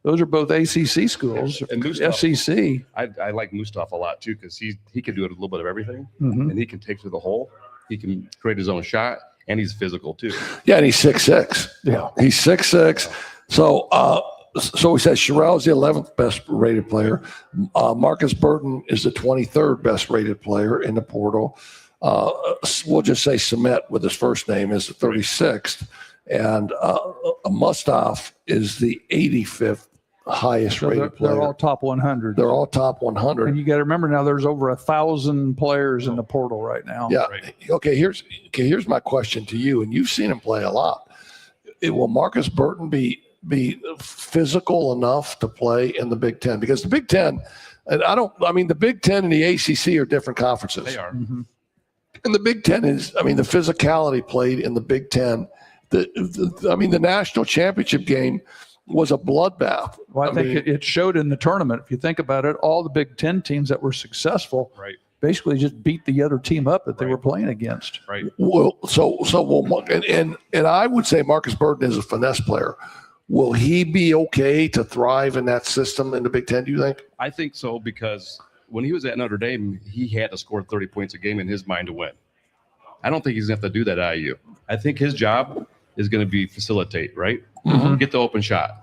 both ACC schools. And Mustoff- SEC. I like Mustafa a lot too because he can do a little bit of everything, Mhm. and he can take to the hole. He can create his own shot, and he's physical too. Yeah, and he's 6'6". Yeah. He's 6'6". So we said Sherrell's the 11th best rated player. Marcus Burton is the 23rd best rated player in the portal. We'll just say Samet with his first name is the 36th. And Mustafa is the 85th highest So rated player. they're all top 100. They're all top 100. And you got to remember now, there's over 1,000 players in the portal right now. Yeah. Right. Okay. Here's my question to you, and you've seen him play a lot. Will Marcus Burton be physical enough to play in the Big Ten? Because the Big Ten, the Big Ten and the ACC are different conferences. They are. Mm-hmm. And the Big Ten the physicality played in the Big Ten. The national championship game was a bloodbath. Well, I think it showed in the tournament. If you think about it, all the Big Ten teams that were successful Right. basically just beat the other team up that they were playing against. Right. Well, and I would say Marcus Burton is a finesse player. Will he be okay to thrive in that system in the Big Ten, do you think? I think so because when he was at Notre Dame, he had to score 30 points a game in his mind to win. I don't think he's going to have to do that at IU. I think his job is going to be facilitate, right? Get the open shot.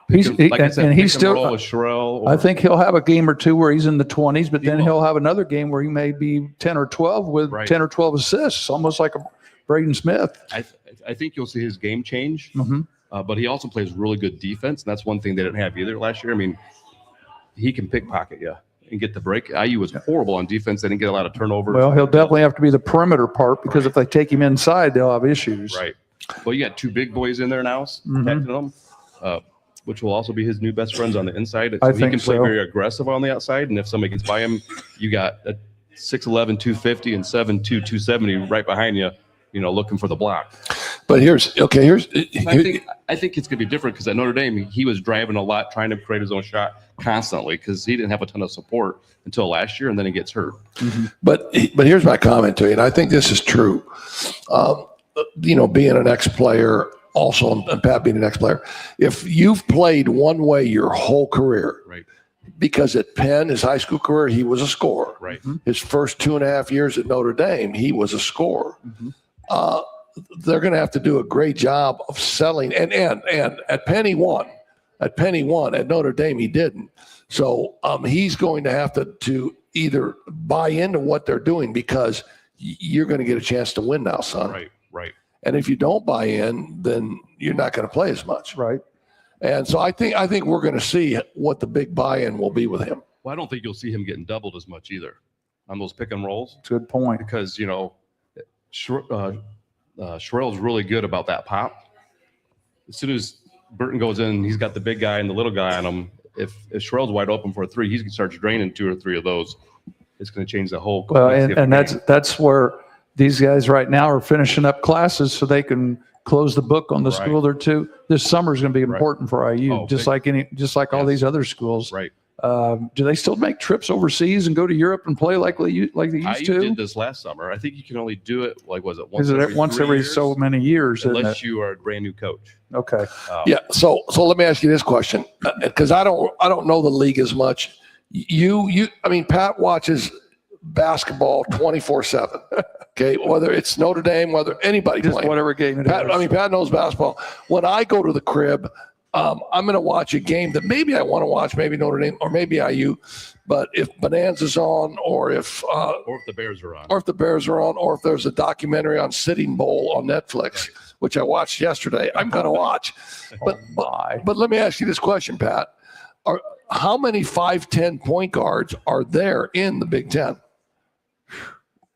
He's Like I said, and pick he's and still. roll with Sherrell I or- think he'll have a game or two where he's in the 20s, but then will. he'll have another game where he may be 10 or 12 with Right. 10 or 12 assists, almost like a Braden Smith. I think you'll see his game change but he also plays really good defense, and that's one thing they didn't have either last year. I mean, he can pickpocket you and get the break. IU was horrible on defense. They didn't get a lot of turnovers. Well, he'll definitely have to be the perimeter part because if they take him inside, they'll have issues. Right. Well, you got two big boys in there now protecting them, which will also be his new best friends on the inside. So he can play very aggressive on the outside, and if somebody gets by him, you got a 6'11", 250 and 7'2", 270 right behind you, looking for the block. But here's I think it's gonna be different because at Notre Dame he was driving a lot, trying to create his own shot constantly because he didn't have a ton of support until last year, and then he gets hurt. But here's my comment to you, and I think this is true. Being an ex-player, also, and Pat being an ex-player, if you've played one way your whole career, Right. because at Penn, his high school career, he was a scorer. Right. His first 2.5 years at Notre Dame, he was a scorer. They're going to have to do a great job of selling. And at Penn, he won. At Penn, he won. At Notre Dame, he didn't. So he's going to have to either buy into what they're doing because you're going to get a chance to win now, son. Right. And if you don't buy in, then you're not going to play as much. Right. And so I think we're going to see what the big buy-in will be with him. Well, I don't think you'll see him getting doubled as much either on those pick and rolls. Good point. Because Sherrell's really good about that pop. As soon as Burton goes in, he's got the big guy and the little guy on him. If Sherrell's wide open for a three, he starts draining 2 or 3 of those. It's going to change the whole. Well, and that's where these guys right now are finishing up classes so they can close the book on the school they're to. This summer is going to be important for IU, just like all these other schools. Right. Do they still make trips overseas and go to Europe and play like they used IU to? did this last summer. I think you can only do it once every so many years, unless you are a brand new coach. Okay. Yeah. So let me ask you this question, because I don't know the league as much. Pat watches basketball 24/7. Okay, whether it's Notre Dame, whether anybody Just playing. whatever game it is. Pat knows basketball. When I go to the crib, I'm going to watch a game that maybe I want to watch, maybe Notre Dame or maybe IU. But if Bonanza's on, or if the Bears are on, or if there's a documentary on Sitting Bull on Netflix, which I watched yesterday, I'm going to watch. But let me ask you this question, Pat: how many 5'10" point guards are there in the Big Ten?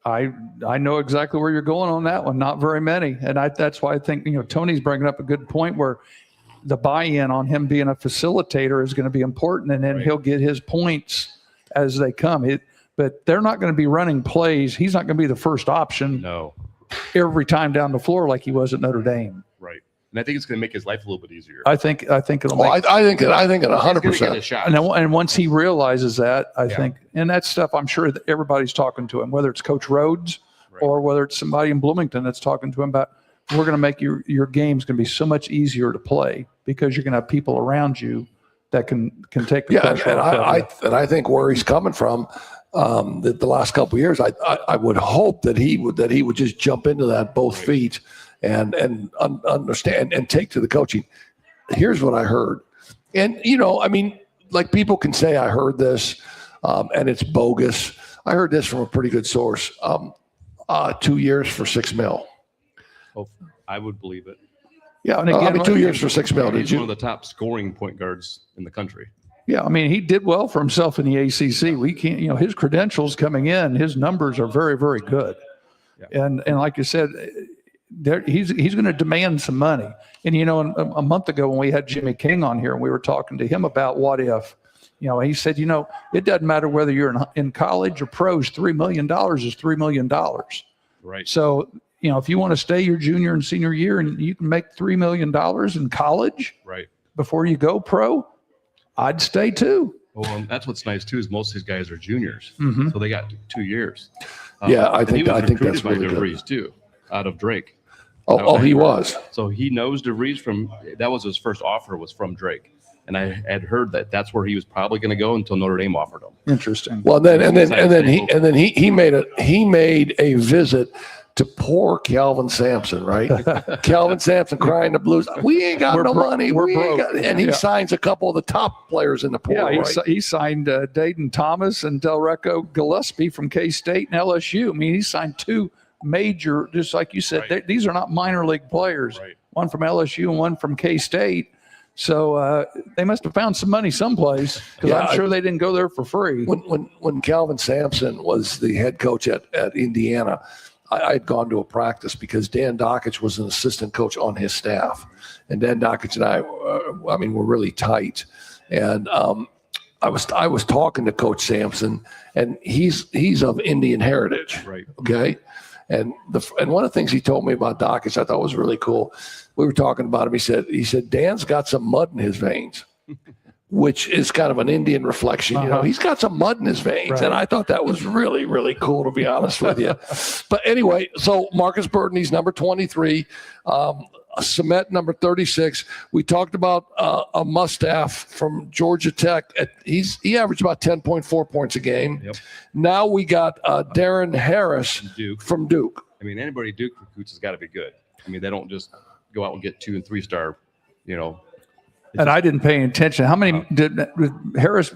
I know exactly where you're going on that one. Not very many, and that's why I think Tony's bringing up a good point where the buy-in on him being a facilitator is going to be important, and then he'll get his points as they come. But they're not going to be running plays. He's not going to be the first option. No. Every time down the floor like he was at Notre Dame. Right. And I think it's going to make his life a little bit easier. I think it'll. I think it 100%. And once he realizes that, I think, and that stuff, I'm sure that everybody's talking to him, whether it's Coach Rhodes or whether it's somebody in Bloomington that's talking to him about, we're going to make your game's going to be so much easier to play because you're going to have people around you that can take the pressure off. And I think where he's coming from, the last couple of years, I would hope that he would just jump into that both feet and understand and take to the coaching. Here's what I heard, and like people can say I heard this, and it's bogus. I heard this from a pretty good source. 2 years for $6 million. Oh, I would believe it. Yeah, and again, 2 years for $6 million. He's one of the top scoring point guards in the country. Yeah, he did well for himself in the ACC. We can't, his credentials coming in, his numbers are very, very good. Yeah. And like you said, he's going to demand some money. And a month ago when we had Jimmy King on here and we were talking to him about what if, he said, it doesn't matter whether you're in college or pros. $3 million is $3 million. Right. So if you want to stay your junior and senior year and you can make $3 million in college, right, before you go pro, I'd stay too. Well, and that's what's nice too is most of these guys are juniors, so they got 2 years. I think that's really good. DeVries too, out of Drake. He was. So he knows DeVries that was his first offer was from Drake. And I had heard that's where he was probably going to go until Notre Dame offered him. Interesting. Well, then he made a visit to poor Calvin Sampson, right? Calvin Sampson crying the blues. We ain't got no money. And he signs a couple of the top players in the pool. Yeah, right? he signed Dayton Thomas and Delreco Gillespie from K-State and LSU. He signed 2 major, just like you said, these are not minor league players. Right. one from LSU and one from K-State. So they must have found some money someplace, because Yeah, I'm sure they didn't go there for free. When Calvin Sampson was the head coach at Indiana, I had gone to a practice because Dan Dockich was an assistant coach on his staff, and Dan Dockich and I were really tight. And I was talking to Coach Sampson, and he's of Indian heritage, Right. okay. And one of the things he told me about Dockich I thought was really cool. We were talking about him. He said Dan's got some mud in his veins, which is kind of an Indian reflection. You know, he's got some mud in his veins. Right. And I thought that was really, really cool, to be honest with you. But anyway, so Marcus Burton, he's number 23. Cement, number 36. We talked about a Mustafa from Georgia Tech. He averaged about 10.4 points a game. Yep. Now we got Darren Harris from Duke. I mean, anybody Duke recruits has got to be good. I mean, they don't just go out and get 2- and 3-star, you know. And I didn't pay attention. How many did Harris?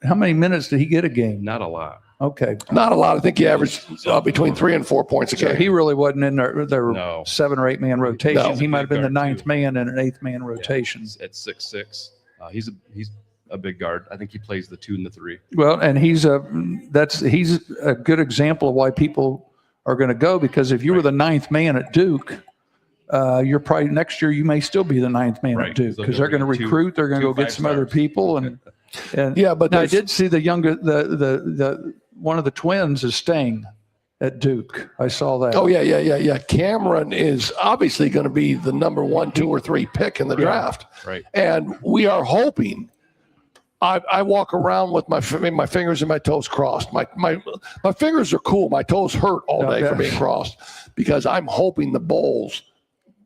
How many minutes did he get a game? Not a lot. Okay. Not a lot. I think he averaged between 3 and 4 points a So game. he really wasn't in their No. 7 or 8 man rotation. No. He might have been the Big guard, 9th man in an 8th man rotation. At 6'6", he's a big guard. I think he plays the 2 and the 3. Well, and he's a good example of why people are going to go, because if you were the 9th man at Duke, you're probably next year you may still be the 9th man Right. at Duke, So because they're going to they'll bring recruit. They're going to two go get some other 5-stars. people, and Yeah, but now I there's- did see the younger the one of the twins is staying at Duke. I saw that. Oh, yeah. Cameron is obviously going to be the number 1, 2, or 3 pick in the draft. Right. And we are hoping. I walk around with my fingers and my toes crossed. My fingers are cool. My toes hurt all day for being crossed, because I'm hoping the Bulls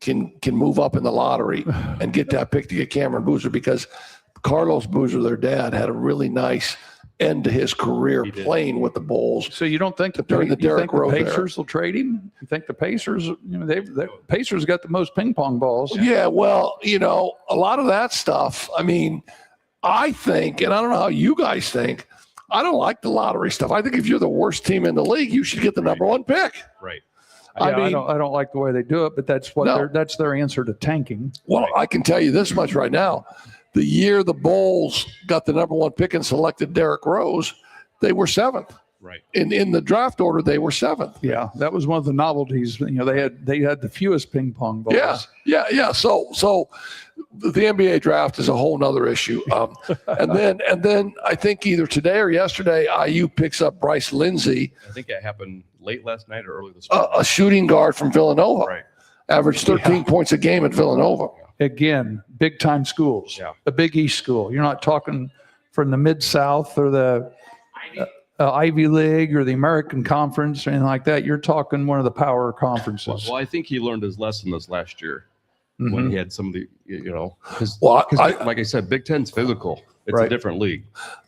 can move up in the lottery and get that pick to get Cameron Boozer, because Carlos Boozer, their dad, had a really nice end to his career playing with the Bulls. So you don't think During the Derrick Rose era. Pacers will trade him? You think the Pacers? You know, the Pacers got the most ping pong balls. Yeah, well, you know, a lot of that stuff. I mean, I think, and I don't know how you guys think, I don't like the lottery stuff. I think if you're the worst team in the league, you should get the number 1 pick. Right. Yeah, I mean, I don't like the way they do it, but that's what that's their answer to tanking. well, I can tell you this much right now. The year the Bulls got the number 1 pick and selected Derrick Rose, they were 7th. Right. In the draft order, they were 7th. Yeah, that was one of the novelties. You know, they had the fewest ping pong balls. Yeah. So the NBA draft is a whole nother issue. And then I think either today or yesterday, IU picks up Bryce Lindsey, I think that happened late last night or early this morning. a shooting guard from Villanova. Right. Averaged 13 points a game at Villanova. Again, big time schools. Yeah. A Big East school. You're not talking from the Mid South or the Ivy League or the American Conference or anything like that. You're talking one of the power conferences. Well, I think he learned his lesson this last year when he had some of the, you know, because Well, like I said, Big Ten's physical. It's Right. a different league.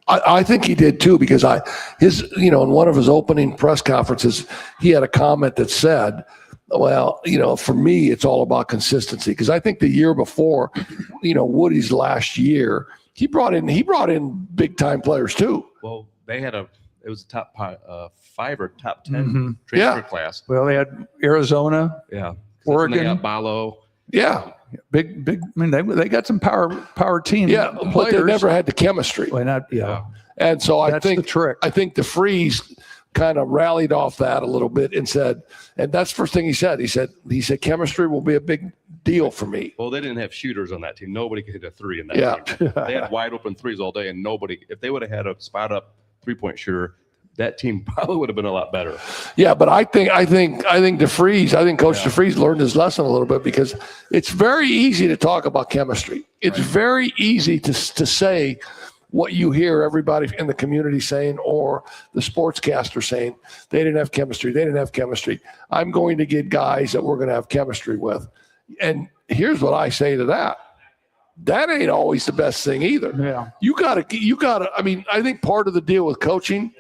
I think he did too, because in one of his opening press conferences, he had a comment that said, well, you know, for me, it's all about consistency. Because I think the year before, you know, Woody's last year, he brought in big time players too. Well, it was a top 5 or top 10 transfer class. Well, they had Arizona, Yeah. Oregon. They got Balo. Yeah, big. I mean, they got some power team. yeah, but they players. never had the chemistry. Why not? Yeah. And so I That's think the trick. I think DeFreeze kind of rallied off that a little bit and said, and that's the first thing he said. He said chemistry will be a big deal for me. Well, they didn't have shooters on that team. Nobody could hit a 3 in that Yeah. team. They had wide open 3s all day, and nobody, if they would have had a spot up 3-point shooter, that team probably would have been a lot better. Yeah, but I think DeFreeze, Coach DeFreeze learned his lesson a little bit, because it's very easy to talk about chemistry. It's very easy to say what you hear everybody in the community saying, or the sportscaster saying, they didn't have chemistry. They didn't have chemistry. I'm going to get guys that we're going to have chemistry with. And here's what I say to that. That ain't always the best thing either. Yeah. You gotta, I mean, I think part of the deal with coaching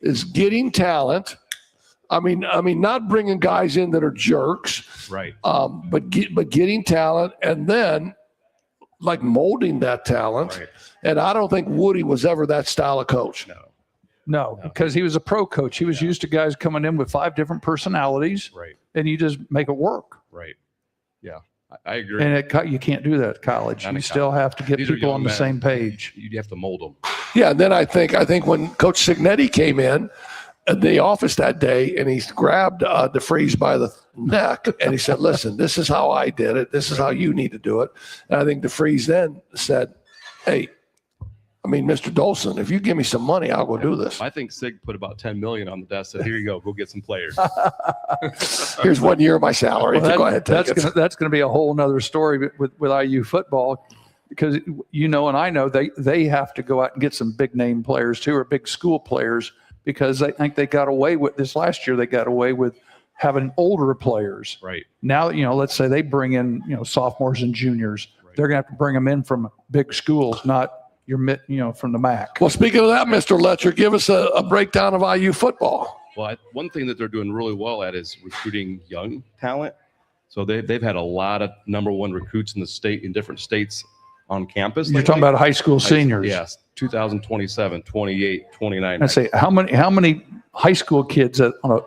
is getting talent. I mean, not bringing guys in that are jerks, Right. but getting talent, and then like molding that talent. Right. And I don't think Woody was ever that style of coach. No, because he was a pro coach. He was used to guys coming in with 5 different personalities, Right. and you just make it work. Right. Yeah. I agree. And you can't do that at college. Not You at still college. have to get These are people young on the men. same page. You have to mold them. Yeah, and then I think when Coach Signetti came in the office that day, and he grabbed DeFreeze by the neck, and he said, "Listen, this is how I did it. This is how you need to do it." And I think DeFreeze then said, "Hey, I mean, Mr. Dolson, if you give me some money, I'll go do this." I think Sig put about $10 million on the desk. Said, "Here you go. Get some players." Here's 1 year of my salary. Well, Go ahead, take it. that's going to be a whole nother story with IU football, because and I know they have to go out and get some big name players too, or big school players, because I think they got away with this last year. They got away with having older players. Right. Now, let's say they bring in sophomores and juniors. Right. They're going to have to bring them in from big schools, not from the MAC. Well, speaking of that, Mr. Letcher, give us a breakdown of IU football. Well, one thing that they're doing really well at is recruiting young talent. So they've had a lot of number one recruits in the state, in different states on campus. You're talking about high school seniors. Yes, 2027, 28, 29. I say, how many high school kids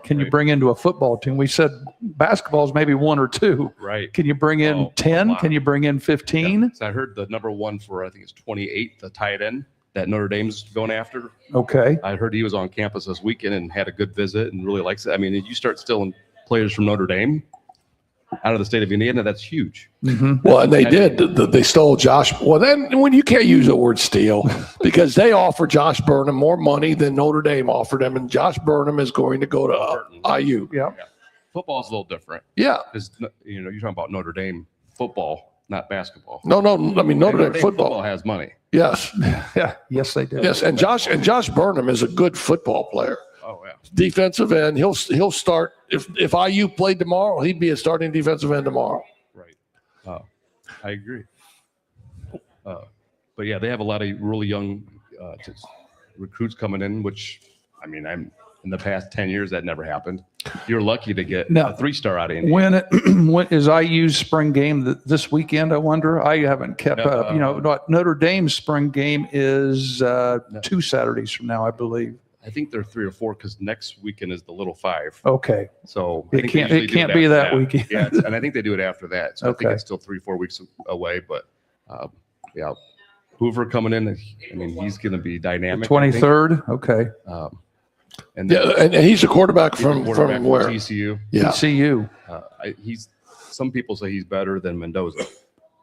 can you bring into a football team? We said basketball is maybe 1 or 2. Right. Can you bring in 10? wow. Can you bring in 15? Yeah. So I heard the number one for, I think it's 28, the tight end that Notre Dame's going after. Okay. I heard he was on campus this weekend and had a good visit and really likes it. I mean, you start stealing players from Notre Dame out of the state of Indiana, that's huge. Well, and they did. They stole Josh. Well, then when you can't use the word steal, because they offered Josh Burnham more money than Notre Dame offered him, and Josh Burnham is going to go to IU. Yeah. Football's a little different. Yeah. Because, you're talking about Notre Dame football, not basketball. No. I mean, Notre Dame football. has money. Yes. Yeah. Yes, they do. Yes. And Josh Burnham is a good football player. Oh, yeah. Defensive end. He'll start if IU played tomorrow, he'd be a starting defensive end tomorrow. Right. I agree. But yeah, they have a lot of really young recruits coming in, which, I mean, in the past 10 years, that never happened. You're lucky to get Now, a 3-star out of Indiana. When is IU's spring game this weekend? I wonder. I haven't kept up. Notre Dame's spring game is 2 Saturdays from now, I believe. I think they're 3 or 4 because next weekend is the Little Five. Okay. So I It think can't- they it usually do can't be after that weekend. Yeah, and I think they do it after that. So I Okay. think it's still 3-4 weeks away. But yeah, Hoover coming in. I mean, he's going to be dynamic. I think. 23rd. Okay. And Yeah, and he's a quarterback he's a from quarterback where? TCU. Yeah. TCU. Some people say he's better than Mendoza.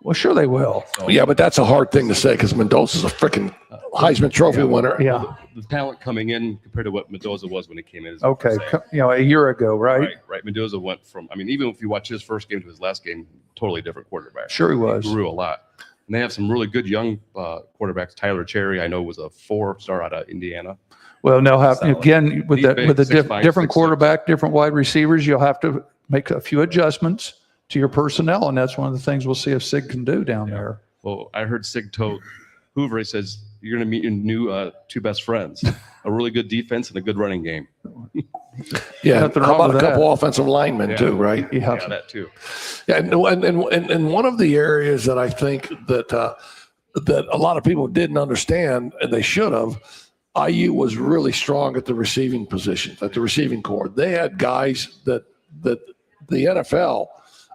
Well, sure they will. So, Yeah, but that's a hard thing to say because Mendoza's a freaking Heisman Trophy winner. Yeah. The talent coming in compared to what Mendoza was when he came in. Is Okay. what I'm saying. A year ago, right? Right. Mendoza went from, I mean, even if you watch his first game to his last game, totally different quarterback. Sure he was. Grew a lot. And they have some really good young quarterbacks. Tyler Cherry, I know, was a 4-star out of Indiana. Well, now have Solid. again with He's the big, with the 6'5", different 6'6". quarterback, different wide receivers, you'll have to make a few adjustments to your personnel, and that's one of the things we'll see if Sig can do down there. Well, I heard Sig told Hoover, he says, you're going to meet your new 2 best friends, a really good defense and a good running game. Yeah. Nothing How wrong about a with couple that. offensive linemen too, right? Yeah. Yeah, that too. Yeah, and one of the areas that I think that a lot of people didn't understand, and they should have, IU was really strong at the receiving positions, at the receiving core. They had guys that the NFL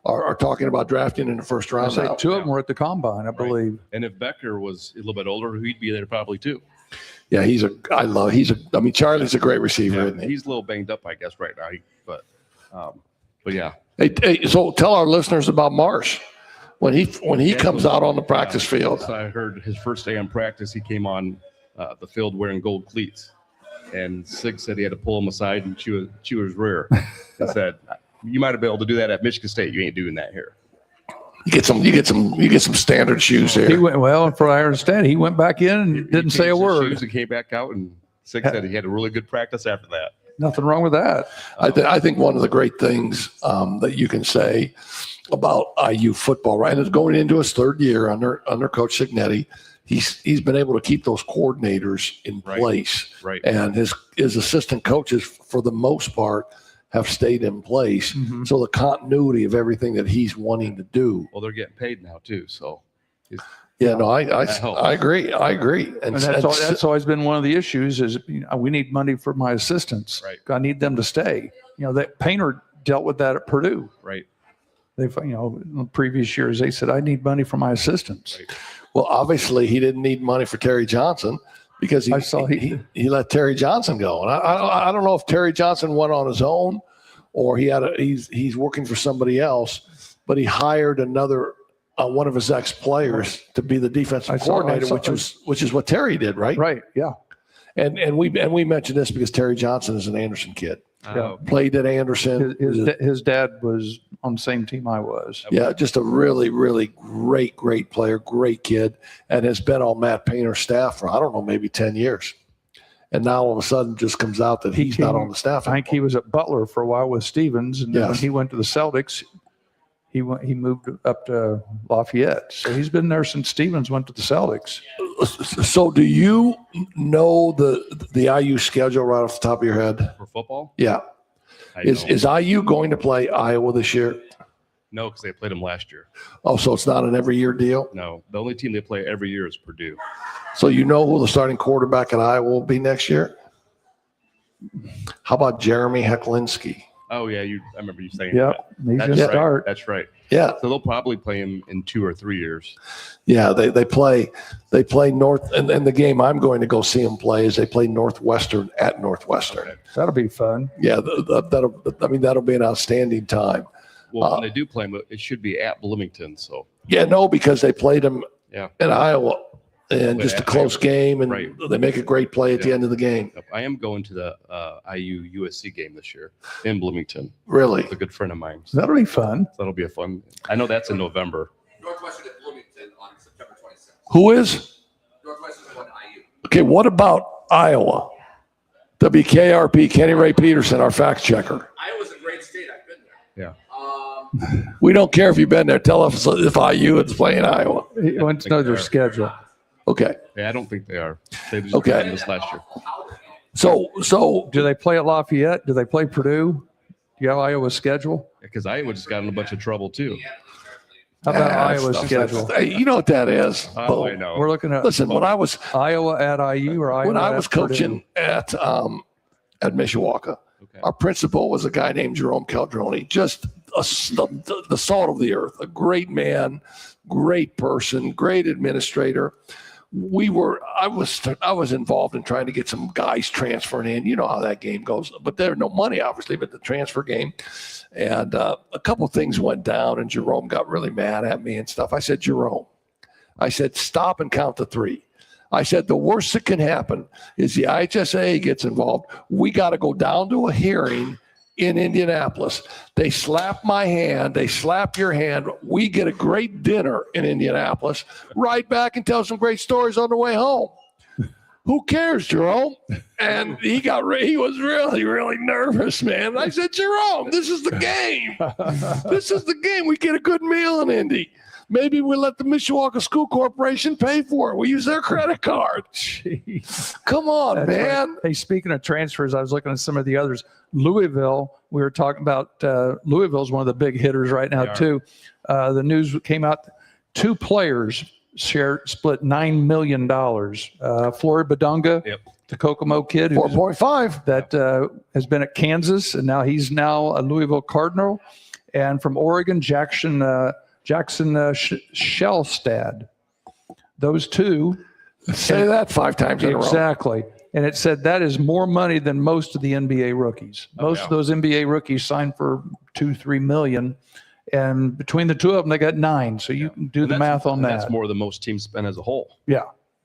are talking about drafting in the first I round. say now. 2 of them were at the combine, I believe. And if Becker was a little bit older, he'd be there probably too. Yeah, I mean, Charlie's a great receiver, isn't he? He's a little banged up, I guess, right now. But yeah. Hey, so tell our listeners about Marsh when he comes out on the practice field. So I heard his first day in practice, he came on the field wearing gold cleats. And Sig said he had to pull him aside and chew his rear. And said, you might have been able to do that at Michigan State. You ain't doing that here. You get some standard shoes He here. went well, from what I understand, he went back in and didn't say a changed his word. shoes and came back out, and Sig said he had a really good practice after that. Nothing wrong with that. I think one of the great things that you can say about IU football, right, and it's going into his 3rd year under Coach Signetti. He's been able to keep those coordinators in place, Right. and his assistant coaches, for the most part, have stayed in place. Mm-hmm. So the continuity of everything that he's wanting to do. Well, they're getting paid now too, so Yeah, no, I helps. agree. And that's always been one of the issues is we need money for my assistants. Right. I need them to stay. That Painter dealt with that at Purdue. right. They've, in the previous years, they said, I need money for my assistants. Well, obviously he didn't need money for Terry Johnson because he let Terry Johnson go. And I don't know if Terry Johnson went on his own or he's working for somebody else, but he hired another one of his ex-players to be the defensive coordinator, which is what Terry did, right? Right. Yeah. And we mentioned this because Terry Johnson is an Anderson kid. Played at Anderson. His dad was on the same team I was. Yeah, just a really, really great player, great kid, and has been on Matt Painter's staff for, I don't know, maybe 10 years. And now all of a sudden just comes out that he's not on the staff anymore. I think he was at Butler for a while with Stevens, and then when he went to the Celtics, he moved up to Lafayette. So he's been there since Stevens went to the Celtics. So do you know the IU schedule right off the top of your head? For football? Yeah. Is IU going to play Iowa this year? No, because they played them last year. Oh, so it's not an every year deal? No, the only team they play every year is Purdue. So you know who the starting quarterback at Iowa will be next year? How about Jeremy Hecklinski? Oh, yeah, I remember you saying that. He's going to start. That's right. Yeah. So they'll probably play him in 2 or 3 years. Yeah, they play North, and the game I'm going to go see them play is they play Northwestern at Northwestern. Okay. That'll be fun. Yeah, that'll be an outstanding time. Well, when they do play them, it should be at Bloomington. So yeah, no, because they played them in Iowa. And just a close game, and they make a great play at the end of the game. I am going to the IU USC game this year in Bloomington. Really? With a good friend of mine. So that'll be fun. That'll be a fun. I know that's in November. Northwestern at Bloomington on September 26th. Who is? Northwestern's going to IU. Okay, what about Iowa? WKRP, Kenny Ray Peterson, our fact checker. Iowa's a great state. I've been there. Yeah. We don't care if you've been there. Tell us if IU is playing Iowa. He wants to know their schedule. Okay. Yeah, I don't think they are. They just played this last year. So do they play at Lafayette? Do they play Purdue? Do you have Iowa's schedule? Because Iowa just got in a bunch of trouble too. How about Iowa's schedule? Hey, you know what that is? I know. We're looking at when I was Iowa at IU or Iowa when I was at Purdue? coaching at Mishawaka. Okay. Our principal was a guy named Jerome Caldroni, just the salt of the earth, a great man, great person, great administrator. I was involved in trying to get some guys transferring in. You know how that game goes, but there's no money, obviously, but the transfer game. And a couple things went down, and Jerome got really mad at me and stuff. I said, Jerome, stop and count to 3. I said, the worst that can happen is the IHSA gets involved. We got to go down to a hearing in Indianapolis. They slap my hand. They slap your hand. We get a great dinner in Indianapolis. Ride back and tell some great stories on the way home. Who cares, Jerome? And he was really, really nervous, man. And I said, Jerome, this is the game. This is the game. We get a good meal in Indy. Maybe we'll let the Mishawaka School Corporation pay for it. We use their credit card. Jeez. Come on, That's man. Right. Hey, speaking of transfers, I was looking at some of the others. Louisville, we were talking about Louisville's one of the big hitters right now, too. The news came out, 2 players split $9 million. Flory Badunga, the Kokomo kid, 4.5, that has been at Kansas, and now he's a Louisville Cardinal. And from Oregon, Jackson Shellstad. Those 2. Say that 5 times in a row. Exactly. And it said that is more money than most of the NBA rookies. Most of those NBA rookies signed for $2-3 million. And between the 2 of them, they got 9. So you can do the math on that. That's more than most teams spend as a whole. Yeah.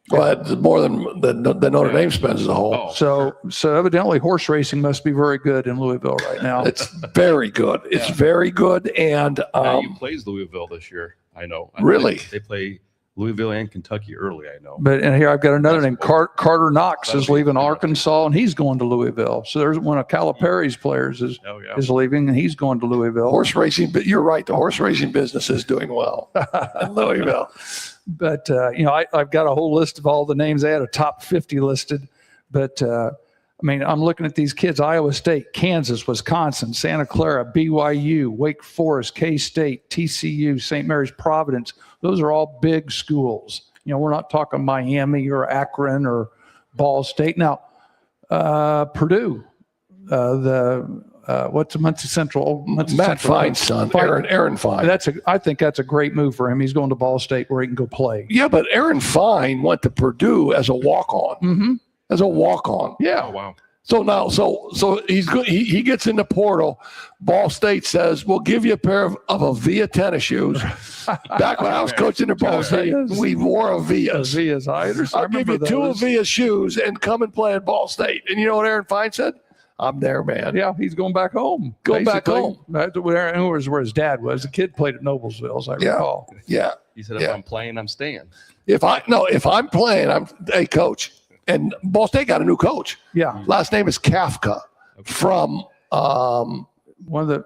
Well, that's more than Notre Dame spends as a whole. So evidently horse racing must be very good in Louisville right now. It's very good. It's very good. And IU plays Louisville this year. I know. Really? They play Louisville and Kentucky early, I know. And here I've got another name. Carter Knox is leaving Arkansas, and he's going to Louisville. So there's one of Calipari's players is leaving, and he's going to Louisville. Horse racing, but you're right. The horse racing business is doing well in Louisville. But, I've got a whole list of all the names. They had a top 50 listed. But, I'm looking at these kids: Iowa State, Kansas, Wisconsin, Santa Clara, BYU, Wake Forest, K-State, TCU, St. Mary's, Providence. Those are all big schools. We're not talking Miami or Akron or Ball State. Now, Purdue, the what's Muncie Central? Muncie Matt Central. Fine's son, Fine. Aaron Fine. I think that's a great move for him. He's going to Ball State where he can go play. Yeah, but Aaron Fine went to Purdue as a walk-on. Mm-hmm. As a walk-on. Yeah. Oh, wow. So now, so he's good. He gets in the portal. Ball State says, "We'll give you a pair of Avia tennis shoes." Back when I was coaching at Ball State, we wore Avias. Avias. I I'll give you remember 2 those. Avia shoes and come and play at Ball State. And you know what Aaron Fine said? "I'm there, man." Yeah, he's going back home. Going back basically. home. That's where his dad was. The kid played at Noblesville, as I recall. Yeah. He said, if Yeah. I'm playing, I'm staying. If I'm playing, hey, coach. And Ball State got a new coach. Yeah. Last name is Kafka from One of the.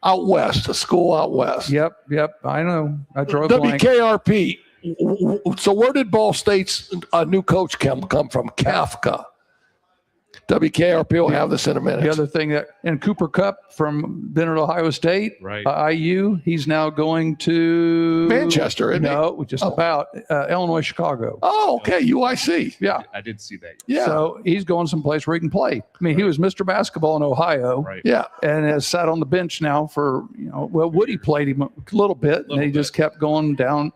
out west, a school out west. Yep. I know. I drove blank. WKRP. So where did Ball State's new coach come from? Kafka. WKRP will have this in a minute. The other thing and Cooper Cup from Benner, Ohio State, Right. IU, he's now going to Manchester, isn't he? No, just about Illinois, Chicago. Oh, okay. UIC. Yeah. I did see that. Yeah. So he's going someplace where he can play. I mean, he was Mr. Basketball in Ohio, Right. Yeah. and has sat on the bench now for Woody played him a little bit, and he just kept going down.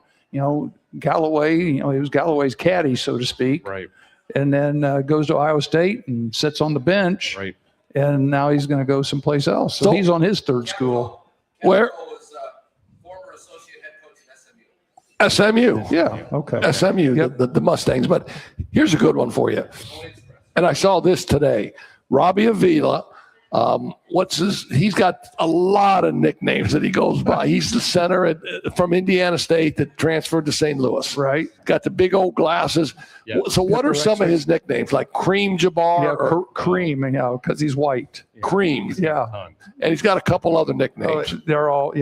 Galloway. He was Galloway's caddy, so to speak. Right. And then goes to Iowa State and sits on the bench. Right. And now he's going to go someplace else. So he's on his third school. Where? was former associate head coach at SMU. SMU. Yeah. Okay. SMU, Yep. the Mustangs. But here's a good one for you. And I saw this today. Robbie Avila. He's got a lot of nicknames that he goes by. He's the center from Indiana State that transferred to St. Louis. Right. Got the big old glasses. Yeah. So what are some of his nicknames? Like Cream Jabbar Yeah. or Cream, because he's white. Cream. Yeah. And he's got a couple other Oh, nicknames. they're all,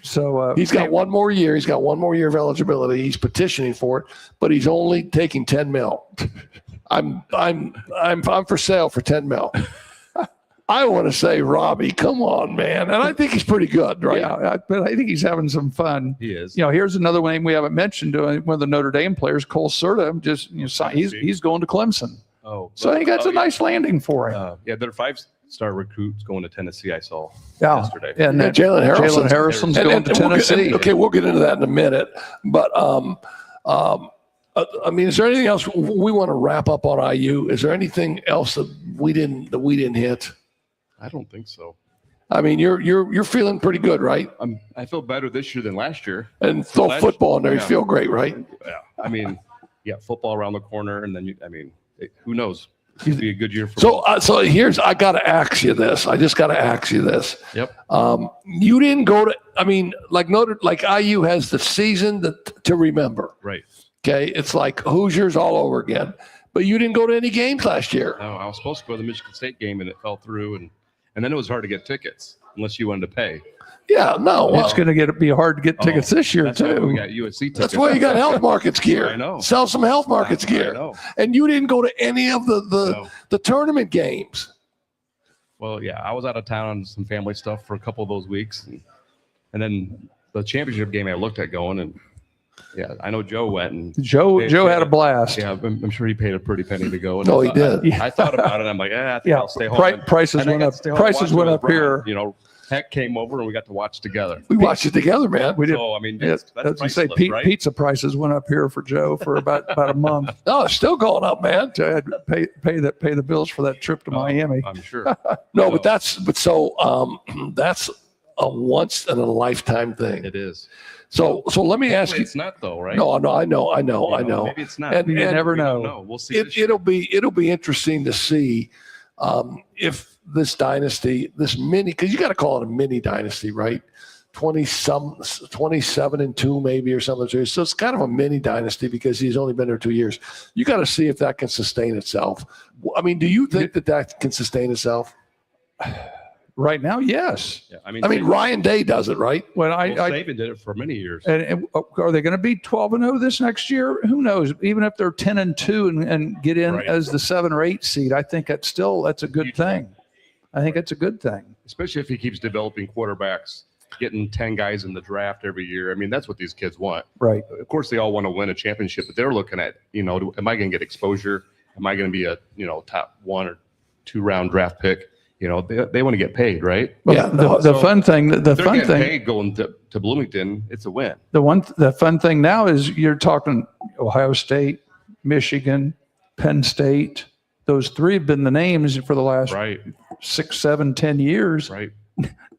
So He's got one more year. He's got one more year of eligibility. He's petitioning for it, but he's only taking 10 mil. I'm for sale for 10 mil. I want to say, Robbie, come on, man. And I think he's pretty good, right? Yeah, but I think he's having some fun. He is. Here's another name we haven't mentioned. One of the Notre Dame players, Cole Serta, he's going to Clemson. Oh. So I think that's a nice landing for him. Yeah, their 5-star recruits going to Tennessee, I saw Yeah. yesterday. And Yeah, Jalen Harrison's going to we'll Tennessee. we'll get into that in a minute. But I mean, is there anything else we want to wrap up on IU? Is there anything else that we didn't hit? I don't think so. I mean, you're feeling pretty good, right? I feel better this year than last year. And throw Last- football in there, you yeah. feel great, right? Yeah. I mean, football around the corner, and then who knows? It's going to be a good year for So I got to ask you this. I just got to ask you this. Yep. You didn't go to. I mean, like IU has the season to remember. Right. Okay, it's like Hoosiers all over again. But you didn't go to any games last year. No, I was supposed to go to the Michigan State game, and it fell through, and then it was hard to get tickets unless you wanted to pay. Yeah, no. Well, It's going to be hard to get tickets this year, That's why we too. got USC tickets. that's why you got Health Markets gear. I know. Sell some Health Markets I gear. know. And you didn't go to any of No. the tournament games. Well, yeah, I was out of town on some family stuff for a couple of those weeks, and then the championship game I looked at going, and I know Joe went, and Joe had a blast. yeah, I'm sure he paid a pretty penny to go. And No, I he thought- did. I thought about it. I'm like, I think Yeah, I'll stay home. And prices I think went I'd up. stay home Prices watching went with up Brown. here. Heck came over and we got to watch together. We watched it together, man. We did. So I mean, Yeah, that's as you say, priceless, right? pizza prices went up here for Joe for about a month. No, it's still going up, man. Joe had to pay the bills for that trip to Miami. I'm sure. No, but that's a once in a lifetime thing. It is. So let me ask Hopefully you. it's not though, right? No, I know. Maybe it's not. And- You and never We don't know. We'll see. this year. It'll be interesting to see if this dynasty, this mini, because you got to call it a mini dynasty, right? 27-2 maybe or something. So it's kind of a mini dynasty because he's only been there 2 years. You got to see if that can sustain itself. I mean, do you think that can sustain itself? Right now, yes. Yeah, I mean, Ryan Day does it, right? When Saban did it for many years. and are they going to be 12-0 this next year? Who knows? Even if they're 10-2 and get in Right. as the 7 or 8 seed, I think that's a good thing. I think it's a good thing. Especially if he keeps developing quarterbacks, getting 10 guys in the draft every year. I mean, that's what these kids want. Right. Of course, they all want to win a championship, but they're looking at, am I going to get exposure? Am I going to be a, top 1 or 2 round draft pick? You know, they want to get paid, right? Yeah, The fun thing, the They're fun getting thing, paid going to Bloomington. It's a win. the fun thing now is you're talking Ohio State, Michigan, Penn State. Those three have been the names for the last Right, 6, 7, 10 years. right.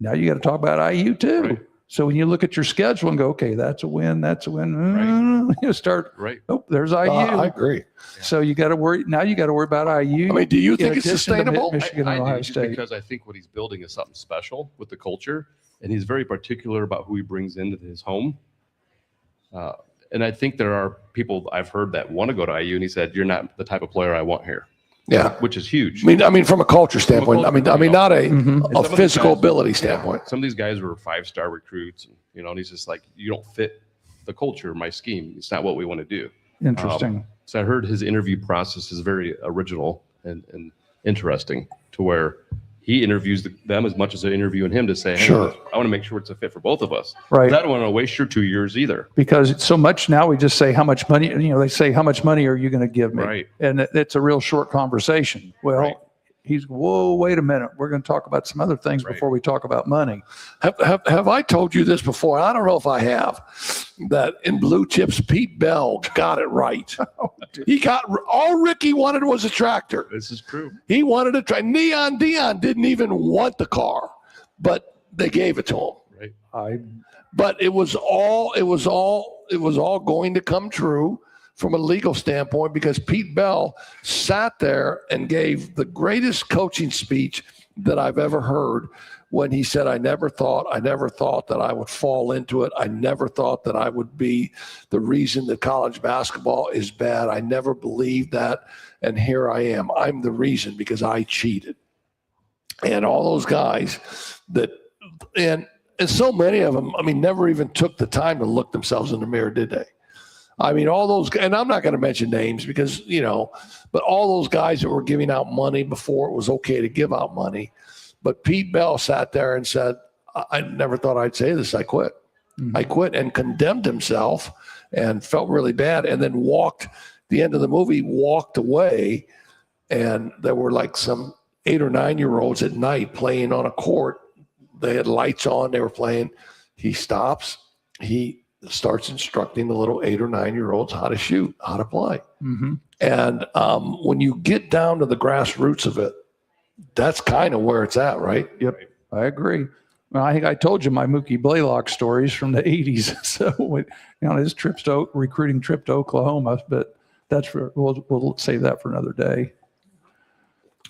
Now you got to talk about IU too. Right. So when you look at your schedule and go, okay, that's a win, that's a win. You start, Right. oh, there's IU. I agree. So you got to worry. Now you got to worry about IU. I mean, do you in think it's addition to sustainable? Michigan I and do, Ohio just State. because I think what he's building is something special with the culture, and he's very particular about who he brings into his home. And I think there are people I've heard that want to go to IU, and he said, "You're not the type of player I want here," Yeah. which is huge. I mean, from a culture standpoint. I mean, not a And some of these physical guys- ability standpoint. Some of these guys were 5-star recruits, and he's just like, "You don't fit the culture, my scheme. It's not what we want to do." Interesting. So I heard his interview process is very original and interesting, to where he interviews them as much as they're interviewing him to say, hey, Sure. I want to make sure it's a fit for both of us. Right. 'Cause I don't want to waste your 2 years either. Because it's so much now, we just say, how much money, they say, how much money are you going to give me? Right. And it's a real short conversation. Well, Right. whoa, wait a minute. We're going to talk about some other things Right. before we talk about money. Have I told you this before? I don't know if I have. That in Blue Chips, Pete Bell got it right. He got all Ricky wanted was a tractor. This is true. He wanted a tractor. Neon Dion didn't even want the car, but they gave it to him. Right. But it was all going to come true from a legal standpoint, because Pete Bell sat there and gave the greatest coaching speech that I've ever heard, when he said, I never thought that I would fall into it. I never thought that I would be the reason that college basketball is bad. I never believed that. And here I am. I'm the reason, because I cheated. And all those guys and so many of them, I mean, never even took the time to look themselves in the mirror, did they? I mean, all those, and I'm not going to mention names because, but all those guys that were giving out money before it was okay to give out money. But Pete Bell sat there and said, I never thought I'd say this. I quit. I quit, and condemned himself and felt really bad. And then the end of the movie, walked away. And there were like some 8 or 9 year olds at night playing on a court. They had lights on. They were playing. He stops. He starts instructing the little 8 or 9 year olds how to shoot, how to play. Mm-hmm. And when you get down to the grassroots of it, that's kind of where it's at, right? Yep, I agree. Well, I think I told you my Mookie Blaylock stories from the 80s. So, his recruiting trip to Oklahoma, but we'll save that for another day.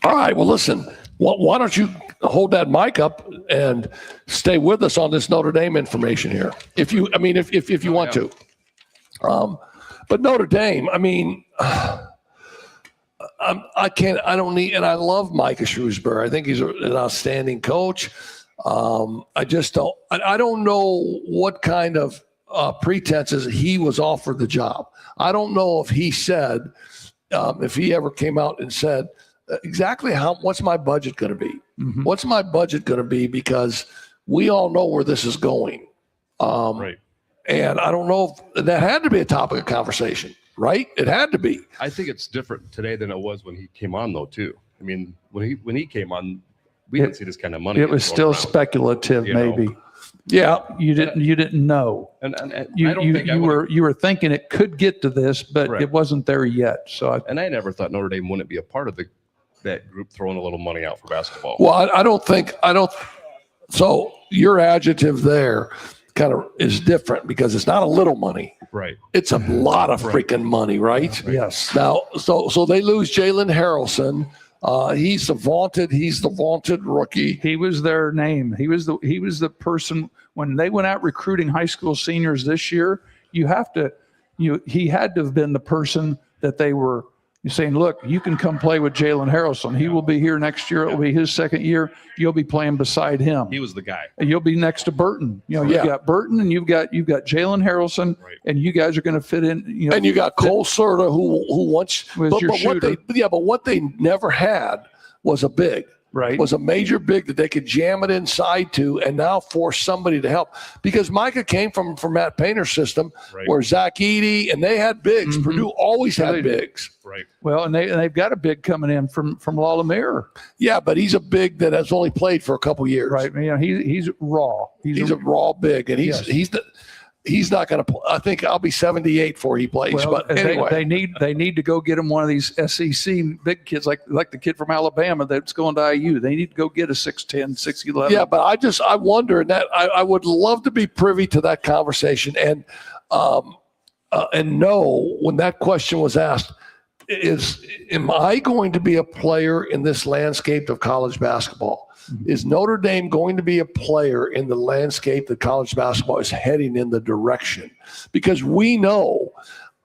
All right. Well, listen, why don't you hold that mic up and stay with us on this Notre Dame information here, if you want to. But Notre Dame, I mean, I don't need, and I love Micah Shrewsbury. I think he's an outstanding coach. I don't know what kind of pretenses he was offered the job. I don't know if he said, if he ever came out and said exactly what's my budget going to be? Mm-hmm. What's my budget going to be? Because we all know where this is going. Right. And I don't know if that had to be a topic of conversation, right? It had to be. I think it's different today than it was when he came on, though, too. I mean, when he came on, we didn't see this kind of money. It was still around. speculative, maybe. Yeah, you didn't know. And you were thinking it could get to this, but Right. it wasn't there yet. So I never thought Notre Dame wouldn't be a part of that group throwing a little money out for basketball. Well, I don't think. So your adjective there kind of is different, because it's not a little money. Right. It's a lot of freaking money, right? yes, Now, so they lose Jalen Harrelson. He's the vaunted rookie. he was their name. He was the person when they went out recruiting high school seniors this year. He had to have been the person that they were saying, look, you can come play with Jalen Harrelson. He will be here next year. It will be his second year. You'll be playing beside him. He was the guy. And you'll be next to Burton. You've got Burton and you've got Jalen Harrelson, Right. and you guys are going to fit in. And you got Cole Serta, who once Was your shooter. what they never had was a big. Right. Was a major big that they could jam it inside to and now force somebody to help. Because Micah came from Matt Painter's system where Zach Edey, and they had bigs. Purdue always had bigs. Right. Well, and they've got a big coming in from Lawler. Yeah, but he's a big that has only played for a couple years. Right. You know, he's raw. He's a raw big, and he's not going to play. I think I'll be 78 before he plays. Well, but anyway, they need to go get him one of these SEC big kids like the kid from Alabama that's going to IU. They need to go get a 6'10", 6'11". Yeah, but I wonder, and that I would love to be privy to that conversation and know when that question was asked, am I going to be a player in this landscape of college basketball? Is Notre Dame going to be a player in the landscape that college basketball is heading in the direction? Because we know,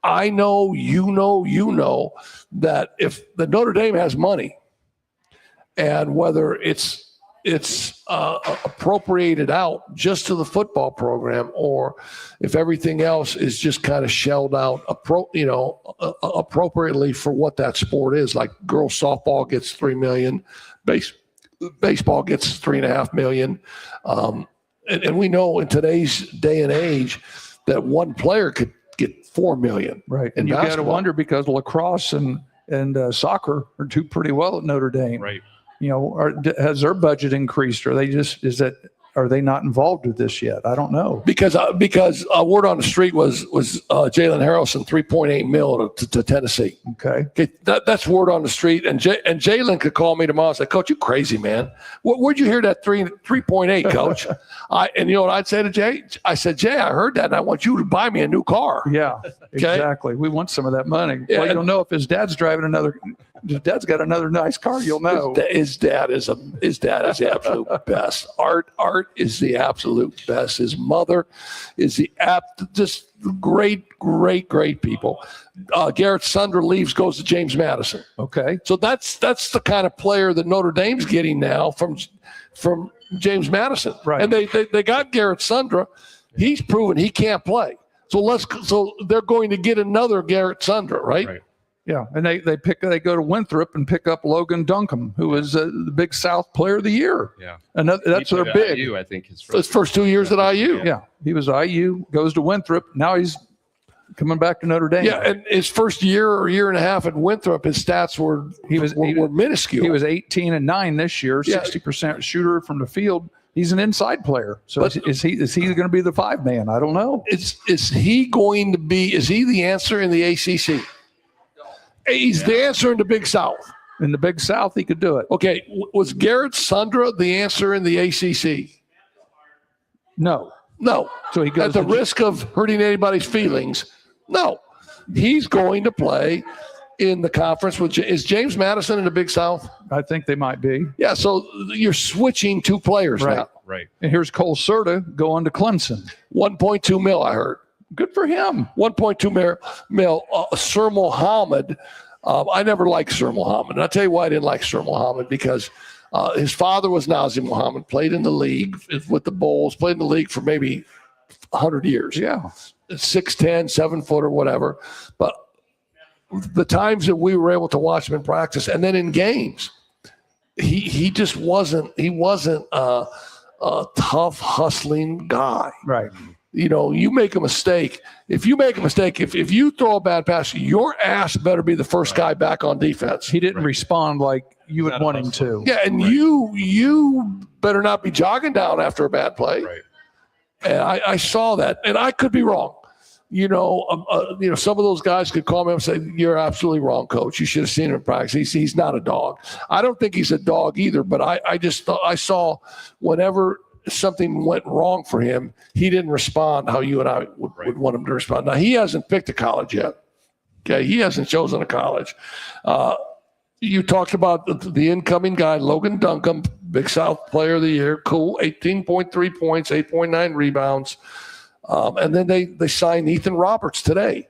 I know, you know that if the Notre Dame has money, and whether it's appropriated out just to the football program, or if everything else is just kind of shelled out, appropriately for what that sport is. Like girls softball gets $3 million, baseball gets $3.5 million, and we know in today's day and age that one player could get $4 million. Right, and you got to wonder because lacrosse and soccer are do pretty well at Notre Dame. Right. You know, has their budget increased? Or are they not involved with this yet? I don't know. Because word on the street was Jalen Harrelson $3.8 million to Tennessee. Okay, that's word on the street. And Jalen could call me tomorrow and say, "Coach, you crazy, man. Where'd you hear that 3.8, Coach?" And you know what I'd say to Jay? I said, "Jay, I heard that, and I want you to buy me a new car." Yeah, exactly. We want some of that money. Yeah, well, you'll know if his dad's driving another. His dad's got another nice car. You'll know. His dad is the absolute best. Art is the absolute best. His mother is just great people. Garrett Sundra leaves, goes to James Madison. Okay, so that's the kind of player that Notre Dame's getting now from James Madison. Right, and they got Garrett Sundra. He's proven he can't play. So they're going to get another Garrett Sundra, right? Yeah, and they go to Winthrop and pick up Logan Duncombe, who is the Big South Player of the Year. Yeah, and that's their big. IU, I think his first 2 years at IU. Yeah, he was IU, goes to Winthrop. Now he's coming back to Notre Dame. Yeah, and his first year or year and a half at Winthrop, his stats were minuscule. He was 18-9 this year, 60% shooter from the field. He's an inside player. So is he going to be the 5-man? I don't know. Is he the answer in the ACC? He's the answer in the Big South. In the Big South, he could do it. Okay, was Garrett Sundra the answer in the ACC? No. So he goes at the risk of hurting anybody's feelings. No, he's going to play in the conference. Is James Madison in the Big South? I think they might be. Yeah, so you're switching two players now. Right. And here's Cole Serta going to Clemson. $1.2 million, I heard. Good for him. $1.2 million. Sir Mohammed. I never liked Sir Mohammed. And I'll tell you why I didn't like Sir Mohammed, because his father was Nazim Mohammed, played in the league with the Bulls, played in the league for maybe 100 years. Yeah. 6'10", 7-foot or whatever. But the times that we were able to watch him in practice and then in games, he just wasn't a tough, hustling guy. Right. You know, you make a mistake. If you make a mistake, if you throw a bad pass, your ass better be the first guy back on defense. He didn't respond like you would want him to. Yeah, and you better not be jogging down after a bad play. Right. And I saw that, and I could be wrong. You know, some of those guys could call me and say, "You're absolutely wrong, Coach. You should have seen him in practice. He's not a dog." I don't think he's a dog either, but I just thought I saw whenever something went wrong for him, he didn't respond how you and I would want him to respond. Now, he hasn't picked a college yet. Okay, he hasn't chosen a college. You talked about the incoming guy, Logan Duncombe, Big South Player of the Year. Cool, 18.3 points, 8.9 rebounds. And then they signed Ethan Roberts today,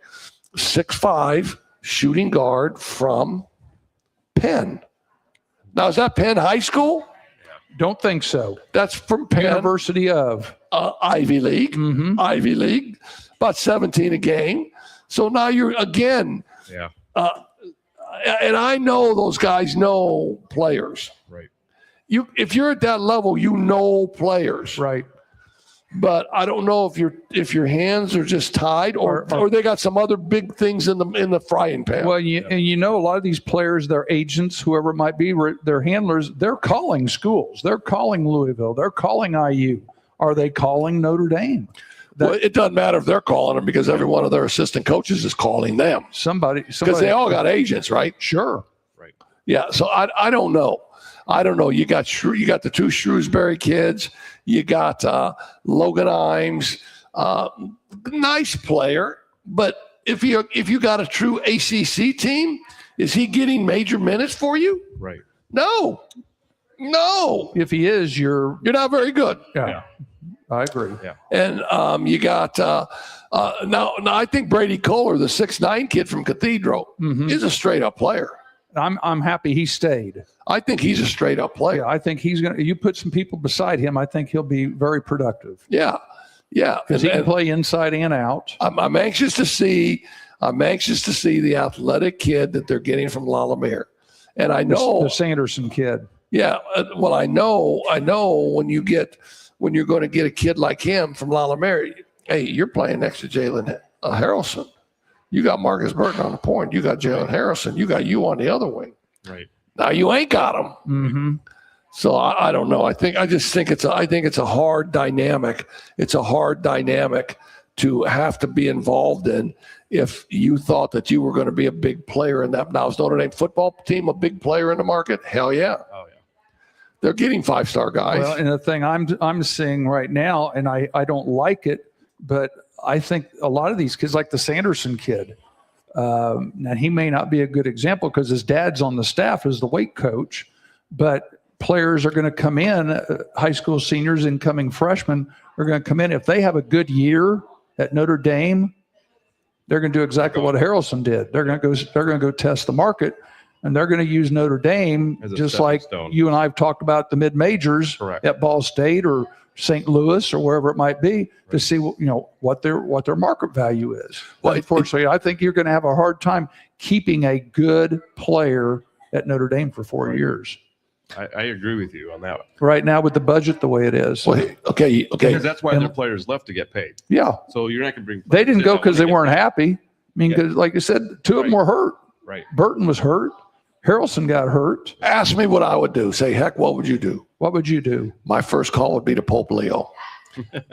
6'5", shooting guard from Penn. Now, is that Penn High School? Don't think so. That's from Penn. University of Ivy League. Mm-hmm. Ivy League, about 17 a game. So now you're again. Yeah. And I know those guys know players. Right. if you're at that level, you know players. Right. But I don't know if your hands are just tied or they got some other big things in the frying pan. Well, a lot of these players, their agents, whoever it might be, their handlers, they're calling schools. They're calling Louisville. They're calling IU. Are they calling Notre Dame? Well, it doesn't matter if they're calling them because every one of their assistant coaches is calling them. Somebody because they all got agents, right? Sure. Right. Yeah. So I don't know. I don't know. You got the two Shrewsbury kids. You got Logan Imes, nice player. But if you got a true ACC team, is he getting major minutes for you? Right. No. If he is, you're not very good. Yeah. I agree. Yeah. And you got now I think Brady Kohler, the 6'9" kid from Cathedral, is a straight up player. I'm happy he stayed. I think he's a straight up player. Yeah, I think he's gonna. You put some people beside him, I think he'll be very productive. Yeah. Because he can play inside and out. I'm anxious to see. The athletic kid that they're getting from Lalamere, and I know the Sanderson kid. Yeah. Well, I know when you're going to get a kid like him from Lalamere, hey, you're playing next to Jalen Harrelson. You got Marcus Burton on the point. You got Jalen Harrison. You got you on the other wing. Right. Now you ain't got him. Mm-hmm. So I don't know. I think it's a hard dynamic. It's a hard dynamic to have to be involved in if you thought that you were going to be a big player in that. Now, is Notre Dame football team a big player in the market? Hell yeah. Oh yeah. They're getting 5-star guys. Well, and the thing I'm seeing right now, and I don't like it, but I think a lot of these kids, like the Sanderson kid, now he may not be a good example because his dad's on the staff as the weight coach, but players are going to come in, high school seniors, incoming freshmen are going to come in. If they have a good year at Notre Dame, they're going to do exactly what Harrelson did. They're going to go test the market, and they're going to use Notre Dame just like you and I have talked about the mid-majors at Ball State or St. Louis or wherever it might be to see what their market value is. Well, unfortunately, I think you're going to have a hard time keeping a good player at Notre Dame for 4 years. I agree with you on that one. Right now with the budget the way it is. Well, okay. Because that's why their players left to get paid. Yeah. So you're not going to bring. They didn't go because they weren't happy. I mean, because like I said, two of them were hurt. Right. Burton was hurt. Harrelson got hurt. Ask me what I would do. Say, heck, what would you do? What would you do? My first call would be to Pope Leo.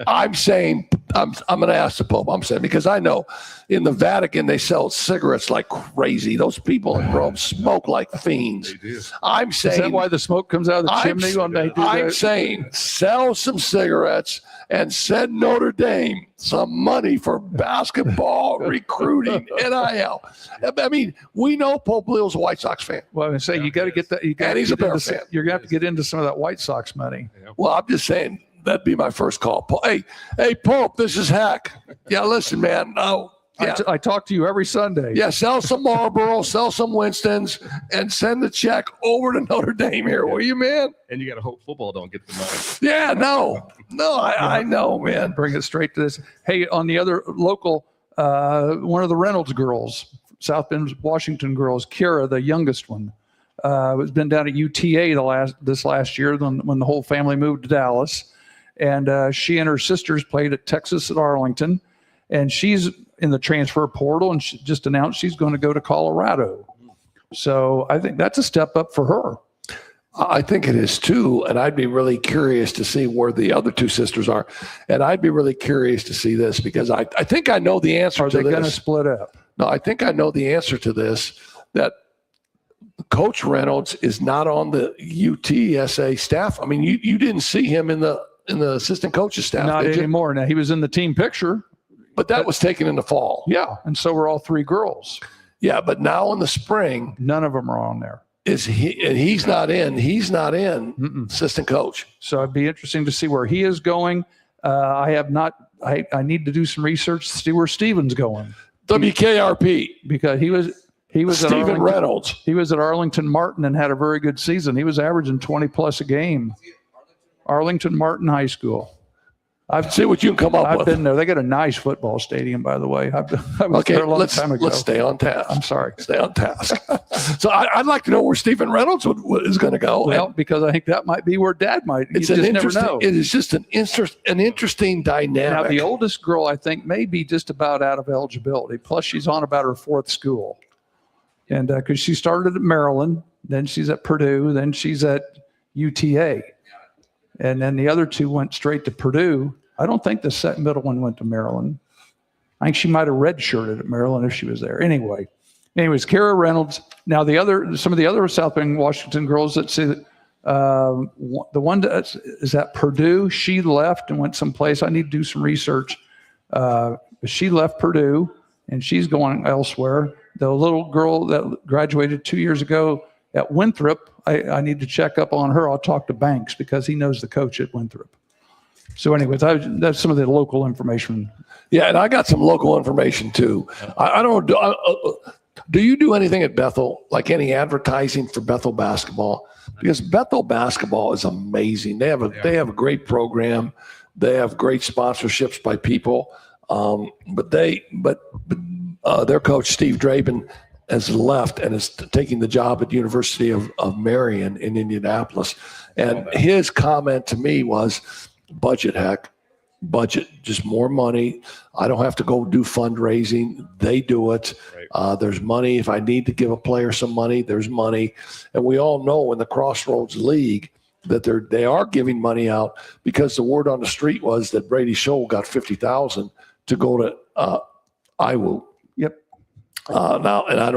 I'm saying, I'm going to ask the Pope. I'm saying, because I know in the Vatican, they sell cigarettes like crazy. Those people in Rome smoke like fiends. They do. I'm saying. Is that why the smoke comes out of the chimney when they do I'm that? saying sell some cigarettes and send Notre Dame some money for basketball recruiting, NIL. I mean, we know Pope Leo's a White Sox fan. Well, I say you got to get that. And he's a Bear fan. You're going to have to get into some of that White Sox money. Well, I'm just saying that'd be my first call. Hey, Pope, this is Hack. Yeah, listen, man. No. Yeah. I talk to you every Sunday. Yeah, sell some Marlboro, sell some Winstons, and send the check over to Notre Dame here, will you, man? And you got to hope football don't get the money. Yeah, no, I know, man. Bring it straight to this. Hey, on the other local, one of the Reynolds girls, South Bend, Washington girls, Kira, the youngest one, has been down at UTA this last year when the whole family moved to Dallas, and she and her sisters played at Texas at Arlington, and she's in the transfer portal, and she just announced she's going to go to Colorado. So I think that's a step up for her. I think it is too, and I'd be really curious to see where the other two sisters are, and I'd be really curious to see this because I think I know the answer to this. Are they going to split up? No, I think I know the answer to this, that Coach Reynolds is not on the UTSA staff. I mean, you didn't see him in the assistant coach's staff. Not anymore. Now, he was in the team picture. But that was taken in the fall. Yeah, and so were all three girls. Yeah, but now in the spring, none of them are on there. He's not in assistant coach. So it'd be interesting to see where he is going. I need to do some research to see where Steven's going. WKRP, because he was Steven Reynolds. He was at Arlington Martin and had a very good season. He was averaging 20 plus a game. Arlington Martin High School. I've See what you can come up I've with. been there. They got a nice football stadium, by the way. I was Okay, there a long let's time ago. let's stay on task. I'm sorry. Stay on task. So I'd like to know where Stephen Reynolds is going to go. Well, because I think that might be where Dad might. You It's just an never interesting. know. It is just an interesting dynamic. Now, the oldest girl, I think, may be just about out of eligibility. Plus, she's on about her 4th school. And because she started at Maryland, then she's at Purdue, then she's at UTA. And then the other 2 went straight to Purdue. I don't think the middle one went to Maryland. I think she might have redshirted at Maryland if she was there. Anyways, Kara Reynolds. Now, some of the other South Bend, Washington girls that see that the one that is at Purdue, she left and went someplace. I need to do some research. She left Purdue and she's going elsewhere. The little girl that graduated 2 years ago at Winthrop, I need to check up on her. I'll talk to Banks because he knows the coach at Winthrop. So anyways, that's some of the local information. Yeah, and I got some local information too. I don't. Do you do anything at Bethel, like any advertising for Bethel basketball? Because Bethel basketball is amazing. They have a great program. They have great sponsorships by people. But their coach Steve Draben has left and is taking the job at University of Marion in Indianapolis. And his comment to me was, budget, just more money. I don't have to go do fundraising. They do it. Right. There's money. If I need to give a player some money, there's money. And we all know in the Crossroads League that they are giving money out because the word on the street was that Brady Scholl got $50,000 to go to IWU. Yep. Now, and I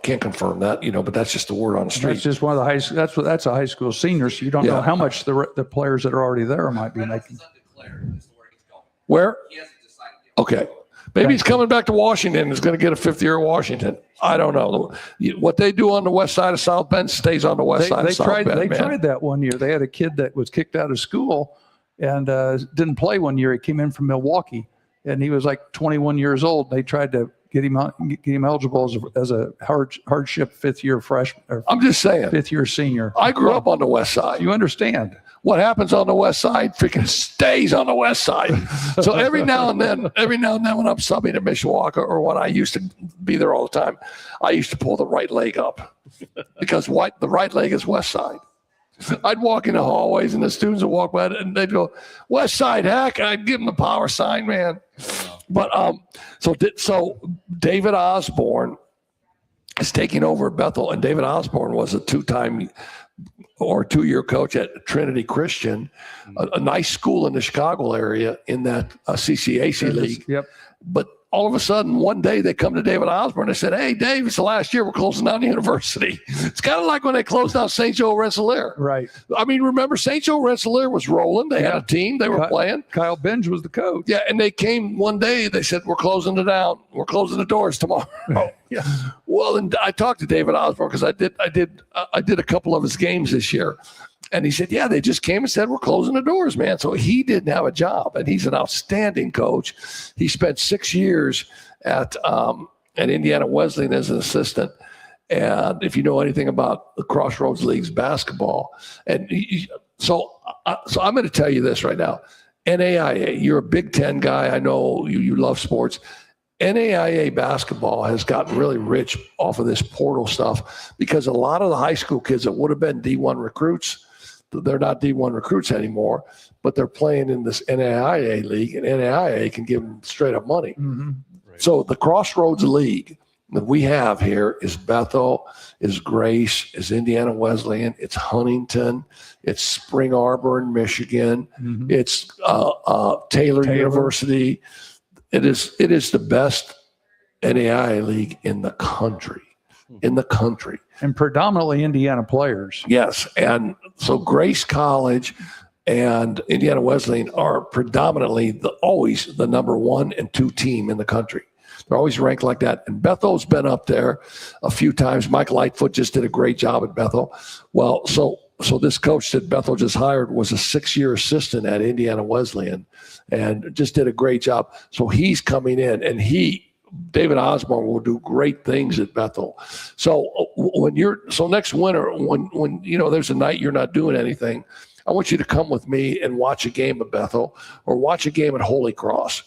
can't confirm that, but that's just the word on the street. That's just one of the that's a high school senior, so you don't know how much the players that are already there might be making. Where? He hasn't decided yet. Okay. Maybe he's coming back to Washington and is going to get a 5th year at Washington. I don't know. What they do on the west side of South Bend stays on the west side of South Bend. They tried that one year. They had a kid that was kicked out of school and didn't play one year. He came in from Milwaukee, and he was like 21 years old. They tried to get him eligible as a hardship 5th year freshman. I'm just saying. 5th year senior. I grew up on the west side. You understand. What happens on the west side freaking stays on the west side. So every now and then when I'm subbing at Mishawaka, or when I used to be there all the time, I used to pull the right leg up because the right leg is west side. I'd walk in the hallways and the students would walk by and they'd go, "West side, heck," and I'd give them the power sign, man. But so David Osborne is taking over at Bethel, and David Osborne was a 2-year coach at Trinity Christian, a nice school in the Chicago area in that CCAC league. Yep. But all of a sudden, one day they come to David Osborne and they said, "Hey, Dave, it's the last year we're closing down the university." It's kind of like when they closed down St. Joe Rensselaer. Right. I mean, remember St. Joe Rensselaer was rolling. They had a team. They were playing. Kyle Binge was the coach. Yeah, and they came one day. They said, "We're closing it down. We're closing the doors tomorrow." Yeah. Well, and I talked to David Osborne because I did a couple of his games this year. And he said, "Yeah, they just came and said, we're closing the doors, man." So he didn't have a job, and he's an outstanding coach. He spent 6 years at Indiana Wesleyan as an assistant. And if you know anything about the Crossroads League's basketball, so I'm going to tell you this right now. NAIA, you're a Big Ten guy. I know you love sports. NAIA basketball has gotten really rich off of this portal stuff because a lot of the high school kids that would have been D1 recruits, they're not D1 recruits anymore, but they're playing in this NAIA league, and NAIA can give them straight up money. Mm-hmm. Right. So the Crossroads League that we have here is Bethel, is Grace, is Indiana Wesleyan, it's Huntington, it's Spring Arbor in Michigan, Mm-hmm. it's Taylor University. It is the best NAIA league in the country. And predominantly Indiana players. Yes. And so Grace College and Indiana Wesleyan are predominantly always the number 1 and 2 team in the country. They're always ranked like that. And Bethel's been up there a few times. Mike Lightfoot just did a great job at Bethel. Well, so this coach that Bethel just hired was a 6-year assistant at Indiana Wesleyan and just did a great job. So he's coming in, and David Osborne will do great things at Bethel. So next winter, when there's a night you're not doing anything, I want you to come with me and watch a game at Bethel or watch a game at Holy Cross.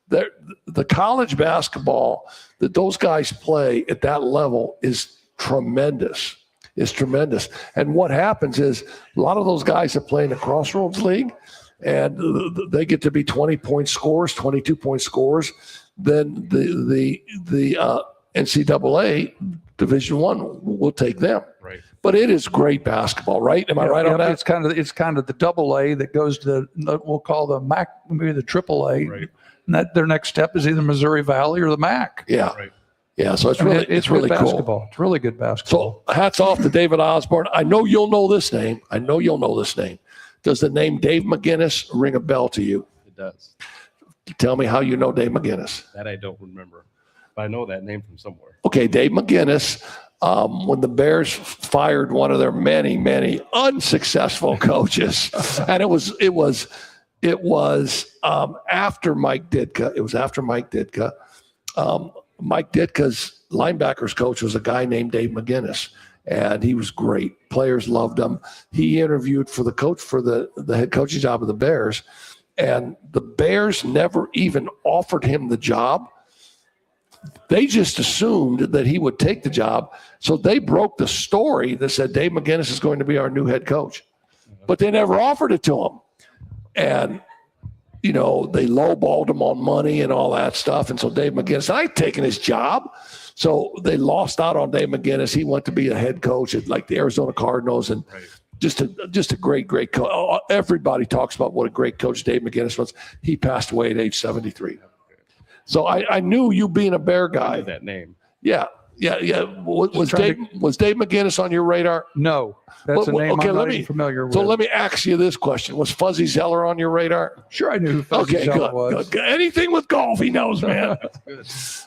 The college basketball that those guys play at that level is tremendous. It's tremendous. And what happens is a lot of those guys that play in the Crossroads League, and they get to be 20-point scorers, 22-point scorers. Then the NCAA Division I will take them. Right. But it is great basketball, right? Am I right on that? It's kind of the double A that goes to we'll call the MAC, maybe the triple A. Right. And that their next step is either Missouri Valley or the MAC. Yeah. Right. Yeah. So it's It's really good cool. basketball. It's really good basketball. So hats off to David Osborne. I know you'll know this name. Does the name Dave McGinnis ring a bell to you? It does. Tell me how you know Dave McGinnis. That I don't remember, but I know that name from somewhere. Okay, Dave McGinnis, when the Bears fired one of their many, many unsuccessful coaches, and it was after Mike Ditka. It was after Mike Ditka. Mike Ditka's linebackers coach was a guy named Dave McGinnis, and he was great. Players loved him. He interviewed for the head coaching job of the Bears, and the Bears never even offered him the job. They just assumed that he would take the job. So they broke the story that said Dave McGinnis is going to be our new head coach. But they never offered it to him. And, they lowballed him on money and all that stuff. And so Dave McGinnis, I'd taken his job. So they lost out on Dave McGinnis. He went to be a head coach at like the Arizona Cardinals, and just a great coach. Everybody talks about what a great coach Dave McGinnis was. He passed away at age 73. So I knew you being a Bear guy. I knew that name. Yeah. Was Dave McGinnis on your radar? No, that's a name I'm not even familiar with. So let me ask you this question: was Fuzzy Zeller on your radar? Sure, I knew who Fuzzy Zeller was. Good. Anything with golf, he knows, man.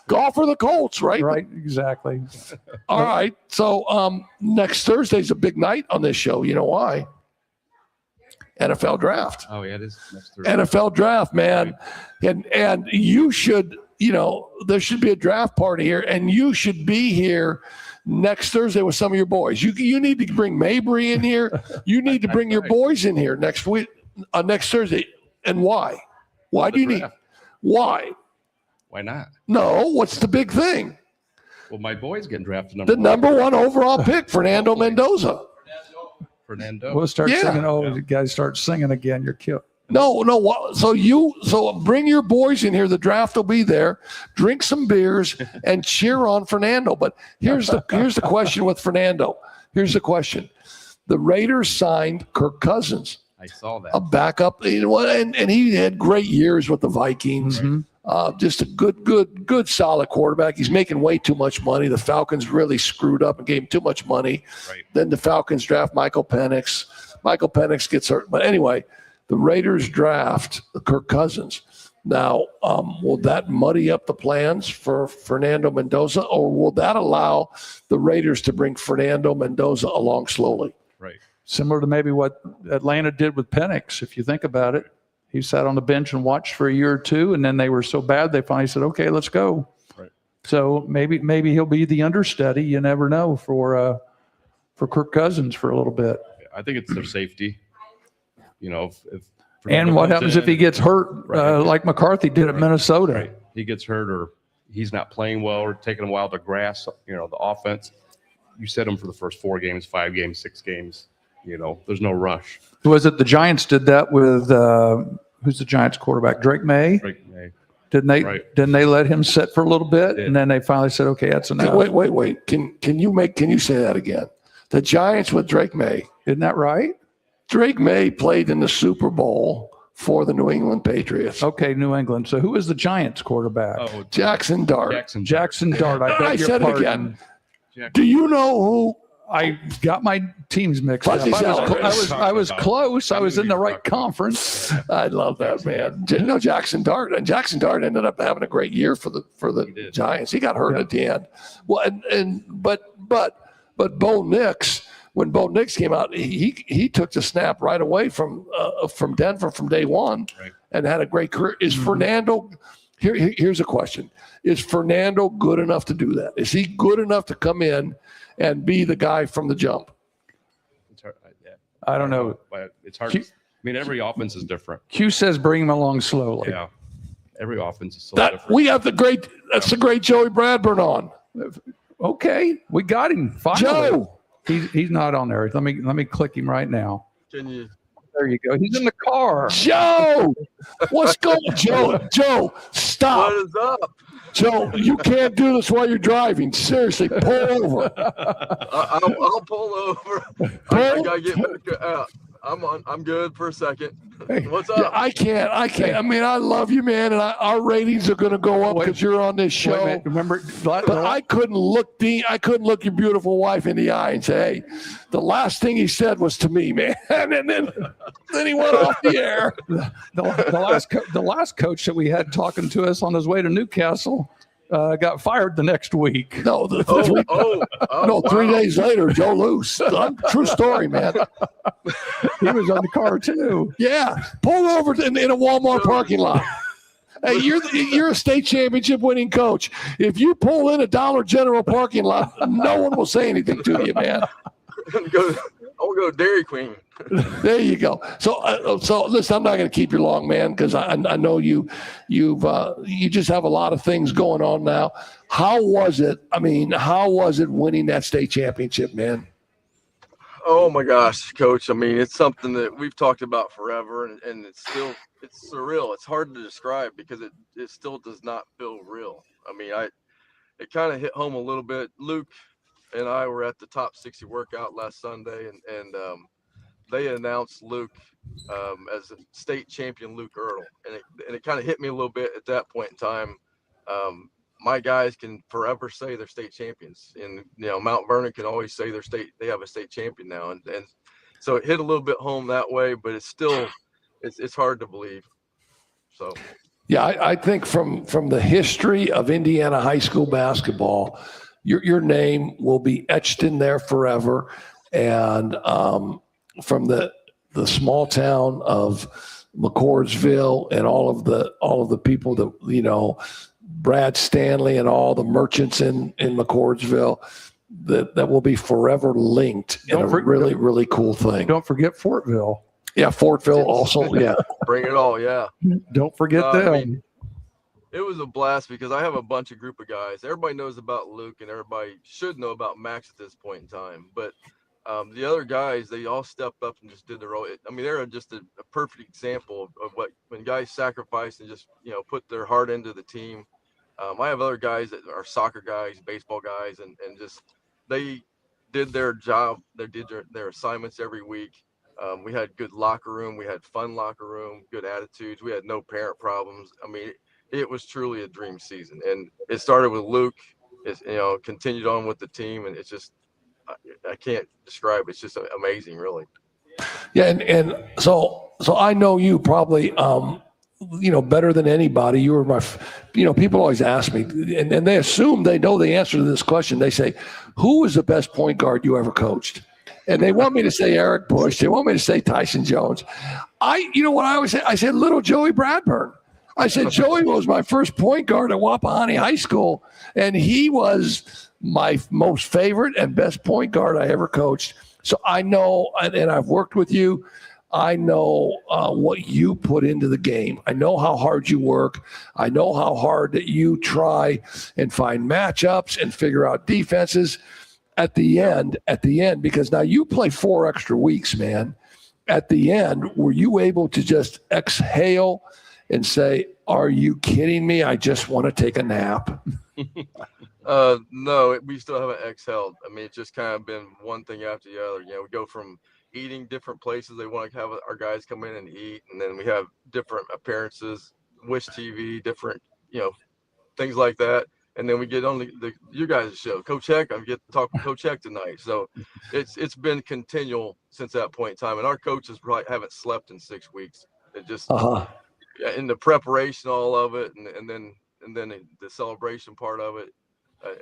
Golf for the Colts, right? Right, exactly. All right. So next Thursday's a big night on this show. You know why? NFL draft. Oh yeah, it is next Thursday. NFL draft, man. And you should, there should be a draft party here, and you should be here next Thursday with some of your boys. You need to bring Mabry in here. You need to bring your boys in here next Thursday. And why? Why do you need? Why? Why not? No, what's the big thing? Well, my boy's getting drafted number one overall pick, Fernando Mendoza. Fernando. We'll start singing. Oh, you guys start singing again. You're cute. No. So bring your boys in here. The draft will be there. Drink some beers and cheer on Fernando. But here's the question with Fernando. Here's the question. The Raiders signed Kirk Cousins. I saw that. A backup, and he had great years with the Vikings. Mm-hmm. Just a good, solid quarterback. He's making way too much money. The Falcons really screwed up and gave him too much money. Right. Then the Falcons draft Michael Penix. Michael Penix gets hurt. But anyway, the Raiders draft Kirk Cousins. Now, will that muddy up the plans for Fernando Mendoza, or will that allow the Raiders to bring Fernando Mendoza along slowly? Right. Similar to maybe what Atlanta did with Penix, if you think about it. He sat on the bench and watched for a year or two, and then they were so bad they finally said, "Okay, let's go." Right. So maybe he'll be the understudy. You never know for Kirk Cousins for a little bit. I think it's their safety. If and what happens if he gets hurt, like McCarthy did at Minnesota? Right. He gets hurt, or he's not playing well, or taking a while to grasp, the offense. You set him for the first 4 games, 5 games, 6 games. There's no rush. Was it the Giants did that with who's the Giants quarterback? Drake May. Drake May. Didn't they let him sit for a little bit, and then they finally said, "Okay, that's enough." Wait. Can you say that again? The Giants with Drake May. Isn't that right? Drake May played in the Super Bowl for the New England Patriots. Okay, New England. So who was the Giants quarterback? Oh, Jackson Dart. Jackson Dart. I said it again. Do you know who? I got my teams mixed up. I was close. I was in the right conference. I love that, man. Jackson Dart, and Jackson Dart ended up having a great year for the Giants. He got hurt at the end. Well, but Bo Nix, when Bo Nix came out, he took the snap right away from Denver from day one, and had a great career. Is Fernando? Here's a question: is Fernando good enough to do that? Is he good enough to come in and be the guy from the jump? I don't know. But it's hard. Q- I mean, every offense is different. Q says bring him along slowly. Yeah, every offense is so That different. we have that's the great Joey Bradburn on. Okay, we got him. Finally. Joe. He's not on there. Let me click him right now. Can you? There you go. He's in the car. Joe, what's going on? Joe, stop. What is up? Joe, you can't do this while you're driving. Seriously, pull over. I'll pull over. I gotta get back out. I'm good for a second. What's up? Yeah, I can't. I mean, I love you, man, and our ratings are going to go up because you're on this Wait a show. minute. Remember, But I couldn't look your beautiful wife in the eye and say, "Hey, the last thing he said was to me, man," and then he went off the air. the last coach that we had talking to us on his way to Newcastle got fired the next week. No, no, Wow. 3 days later, Joe Luce. True story, man. He was on the car too. Yeah, pull over in a Walmart parking lot. Hey, you're a state championship winning coach. If you pull in a Dollar General parking lot, no one will say anything to you, man. I'll go Dairy Queen. There you go. So listen, I'm not going to keep you long, man, because I know you just have a lot of things going on now. How was it? I mean, how was it winning that state championship, man? Oh my gosh, Coach. I mean, it's something that we've talked about forever, and it's surreal. It's hard to describe because it still does not feel real. I mean, it kind of hit home a little bit. Luke and I were at the Top 60 workout last Sunday, and they announced Luke as a state champion, Luke Ertl, and it kind of hit me a little bit at that point in time. My guys can forever say they're state champions, and Mount Vernon can always say they have a state champion now, and so it hit a little bit home that way, but it's still it's hard to believe. So yeah, I think from the history of Indiana high school basketball, your name will be etched in there forever, and from the small town of McCordsville and all of the people that Brad Stanley and all the merchants in McCordsville that will be forever linked in a really cool thing. Don't forget Fortville. Yeah, Fortville also. Yeah, bring it all. Yeah, don't forget them. I mean, it was a blast because I have a group of guys. Everybody knows about Luke, and everybody should know about Max at this point in time. But the other guys, they all stepped up and just did their role. I mean, they're just a perfect example of when guys sacrifice and just put their heart into the team. I have other guys that are soccer guys, baseball guys, and just they did their job. They did their assignments every week. We had good locker room. We had fun locker room, good attitudes. We had no parent problems. I mean, it was truly a dream season. And it started with Luke. It's, continued on with the team. And it's just, I can't describe it. It's just amazing, really. Yeah. And so I know you probably, better than anybody. You were my, people always ask me, and they assume they know the answer to this question. They say, who was the best point guard you ever coached? And they want me to say Eric Bush. They want me to say Tyson Jones. What I always say? I said little Joey Bradburn. I said Joey was my first point guard at Wapahani High School, and he was my most favorite and best point guard I ever coached. So I know, and I've worked with you. I know what you put into the game. I know how hard you work. I know how hard that you try and find matchups and figure out defenses. At the end, because now you play 4 extra weeks, man. At the end, were you able to just exhale and say, "Are you kidding me? I just want to take a nap"? No, we still haven't exhaled. I mean, it's just kind of been one thing after the other. We go from eating different places. They want to have our guys come in and eat, and then we have different appearances, Wish TV, different, things like that. And then we get on your guys' show, Coach Heck. I get to talk with Coach Heck tonight. So it's been continual since that point in time. And our coaches probably haven't slept in 6 weeks. It just in the preparation, all of it, and then the celebration part of it.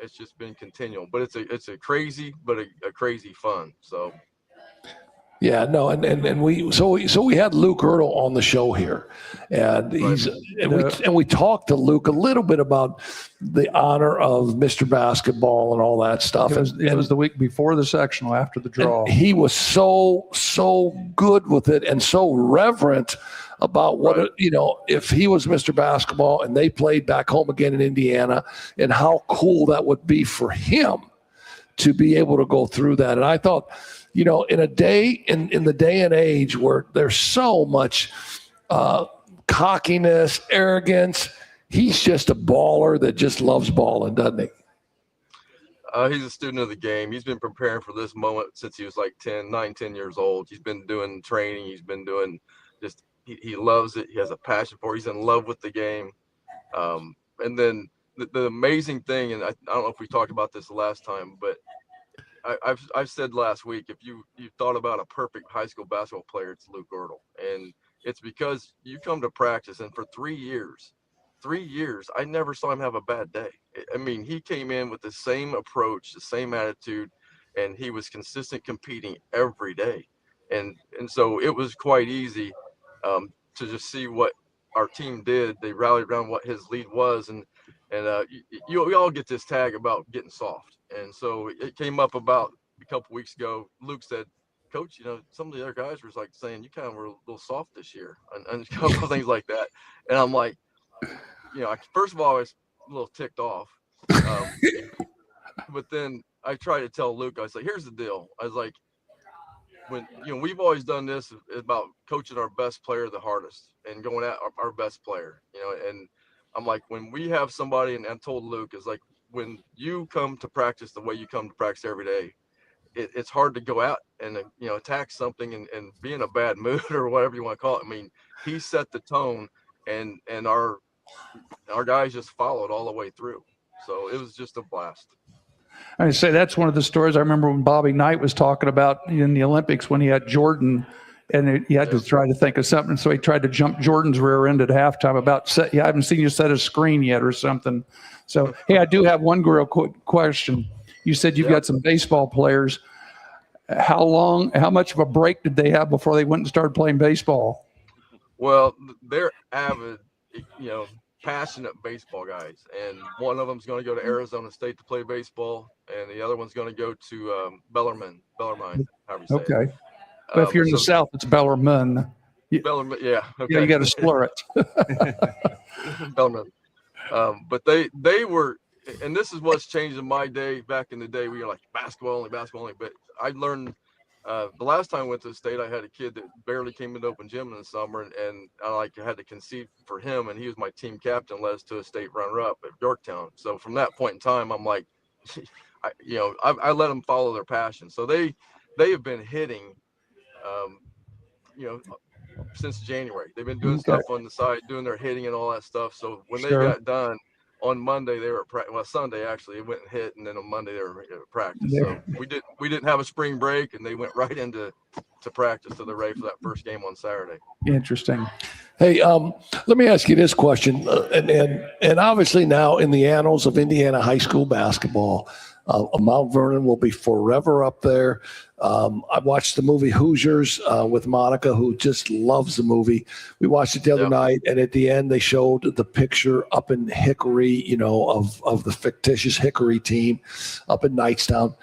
It's just been continual. But it's a crazy, but a crazy fun. So. Yeah, no, and we had Luke Ertl on the show here, and we talked to Luke a little bit about the honor of Mr. Basketball and all that stuff. It was the week before the sectional, after the draw. He was so good with it and so reverent about what if he was Mr. Basketball and they played back home again in Indiana, and how cool that would be for him to be able to go through that. And I thought, in a day, in the day and age where there's so much cockiness, arrogance, he's just a baller that just loves balling, doesn't he? He's a student of the game. He's been preparing for this moment since he was like 10 years old. He's been doing training. He's been doing he loves it. He has a passion for it. He's in love with the game. And then the amazing thing, and I don't know if we talked about this last time, but I've said last week, if you thought about a perfect high school basketball player, it's Luke Ertl. And it's because you come to practice, and for 3 years, I never saw him have a bad day. I mean, he came in with the same approach, the same attitude, and he was consistent competing every day. And so it was quite easy to just see what our team did. They rallied around what his lead was, and we all get this tag about getting soft. And so it came up about a couple weeks ago. Luke said, Coach, some of the other guys were like saying you kind of were a little soft this year, and a couple of things like that. And I'm like, first of all, I was a little ticked off. But then I tried to tell Luke, I was like, here's the deal. I was like, when we've always done this about coaching our best player the hardest and going at our best player, and I'm like, when we have somebody, and I told Luke, is like, when you come to practice the way you come to practice every day, it's hard to go out and attack something and be in a bad mood or whatever you want to call it. I mean, he set the tone, and our guys just followed all the way through. So it was just a blast. I say that's one of the stories I remember when Bobby Knight was talking about in the Olympics when he had Jordan, and he had to try to think of something. So he tried to jump Jordan's rear end at halftime I haven't seen you set a screen yet or something. So, hey, I do have one real quick question. You said you've got some baseball players. How much of a break did they have before they went and started playing baseball? Well, they're avid, passionate baseball guys. And one of them's going to go to Arizona State to play baseball, and the other one's going to go to Bellarmine, however you say it. But if you're in the South, it's Bellarmine. Bellarmine, yeah. Okay. Yeah, you got to slur it. Bellarmine. But they were, and this is what's changed in my day. Back in the day, we were like basketball only. But I learned the last time I went to the state, I had a kid that barely came into open gym in the summer, and I had to concede for him, and he was my team captain, led us to a state runner-up at Yorktown. So from that point in time, I'm like, I let them follow their passion. So they have been hitting, since January. They've been doing stuff on the side, doing their hitting and all that stuff. So when they got done on Monday, they were at practice. Well, Sunday actually, they went and hit, and then on Monday they were at practice. So we didn't have a spring break, and they went right into practice, so they're ready for that first game on Saturday. Interesting. Hey, let me ask you this question, and obviously now in the annals of Indiana high school basketball, Mount Vernon will be forever up there. I watched the movie Hoosiers with Monica, who just loves the movie. We watched it the other night, and at the end they showed the picture up in Hickory, of the fictitious Hickory team up in Knightstown.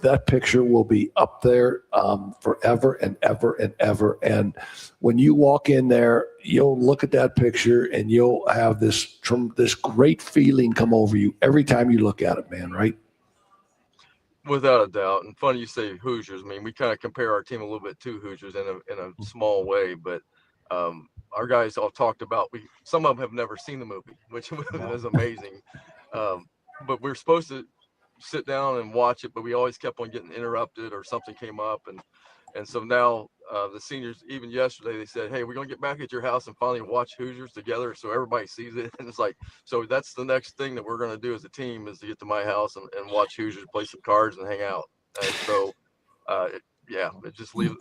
That picture will be up there forever and ever and ever. And when you walk in there, you'll look at that picture and you'll have this great feeling come over you every time you look at it, man, right? Without a doubt. And funny you say Hoosiers. I mean, we kind of compare our team a little bit to Hoosiers in a small way, but our guys all talked about, some of them have never seen the movie, which was amazing. But we're supposed to sit down and watch it, but we always kept on getting interrupted or something came up. And so now the seniors, even yesterday, they said, hey, we're going to get back at your house and finally watch Hoosiers together so everybody sees it. And it's like, so that's the next thing that we're going to do as a team is to get to my house and watch Hoosiers, play some cards and hang out. And so, it just leaves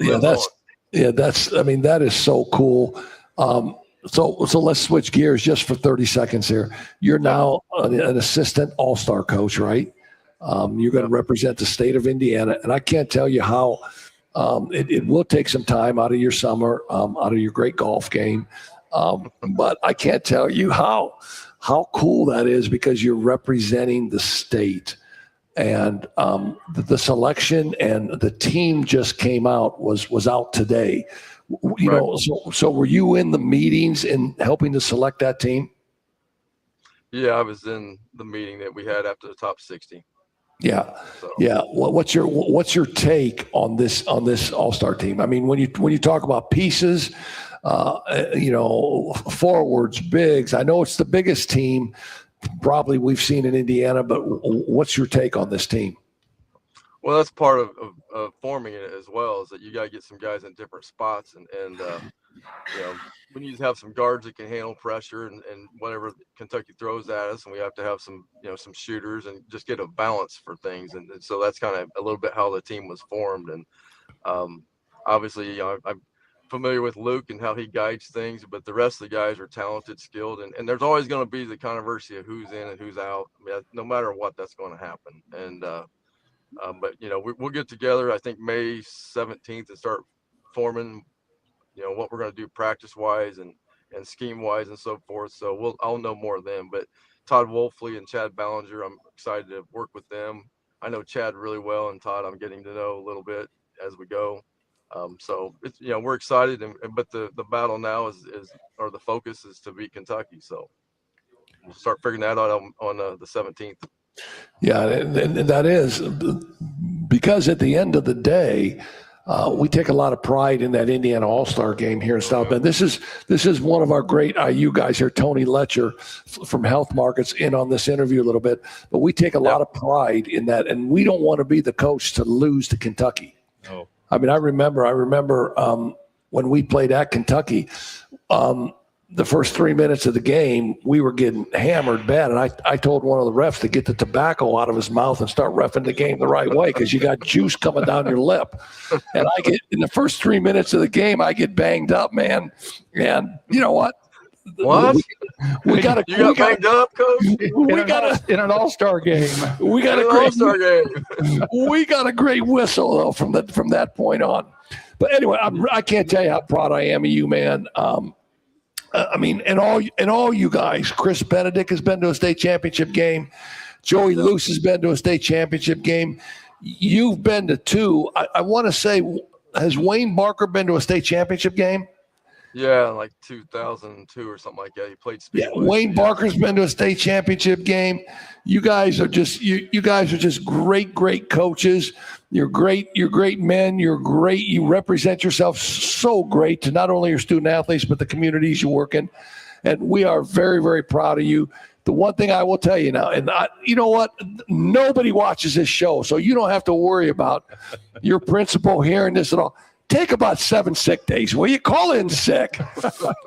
that is so cool. So let's switch gears just for 30 seconds here. You're now an assistant all-star coach, right? You're going to represent the state of Indiana. And I can't tell you how It will take some time out of your summer, out of your great golf game. But I can't tell you how cool that is, because you're representing the state. And the selection and the team just came out, was out today. You know, so were you in the meetings and helping to select that team? Yeah, I was in the meeting that we had after the top 60. Yeah, yeah. What's your take on this All-Star team? I mean, when you talk about pieces, you know, forwards, bigs. I know it's the biggest team probably we've seen in Indiana, but what's your take on this team? Well, that's part of forming it as well, is that you got to get some guys in different spots, and you know, we need to have some guards that can handle pressure and whatever Kentucky throws at us, and we have to have some, you know, some shooters and just get a balance for things, and so that's kind of a little bit how the team was formed. And obviously, you know, I'm familiar with Luke and how he guides things, but the rest of the guys are talented, skilled, and there's always going to be the controversy of who's in and who's out. I mean, no matter what, that's going to happen. And but you know, we'll get together, I think May 17th, and start forming, you know, what we're going to do practice wise and scheme wise and so forth. So I'll know more then. But Todd Wolfley and Chad Ballinger, I'm excited to work with them. I know Chad really well, and Todd I'm getting to know a little bit as we go. So it's, you know, we're excited, but the battle now is or the focus is to beat Kentucky. So we'll start figuring that out on the 17th. Yeah, and that is because at the end of the day, we take a lot of pride in that Indiana All-Star game here in South Bend. This is one of our great IU guys here, Tony Letcher from Health Markets, in on this interview a little bit. But we take a lot of pride in that, and we don't want to be the coach to lose to Kentucky. No. I mean, I remember when we played at Kentucky, the first 3 minutes of the game, we were getting hammered bad. And I told one of the refs to get the tobacco out of his mouth and start reffing the game the right way, because you got juice coming down your lip. And in the first 3 minutes of the game, I get banged up, man. And you know what? What? We got banged up, coach? In an All-Star game. We got a great whistle though from that point on. But anyway, I can't tell you how proud I am of you, man. I mean, and all you guys. Chris Benedict has been to a state championship game. Joey Luce has been to a state championship game. You've been to two. I want to say, has Wayne Barker been to a state championship game? Yeah, like 2002 or something like that. He played Speedway. Yeah, Wayne Barker's been to a state championship game. You guys are just you guys are just great coaches. You're great men. You're great. You represent yourself so great to not only your student athletes but the communities you work in. And we are very, very proud of you. The one thing I will tell you now, and you know what? Nobody watches this show, so you don't have to worry about your principal hearing this at all. Take about 7 sick days. Will you call in sick?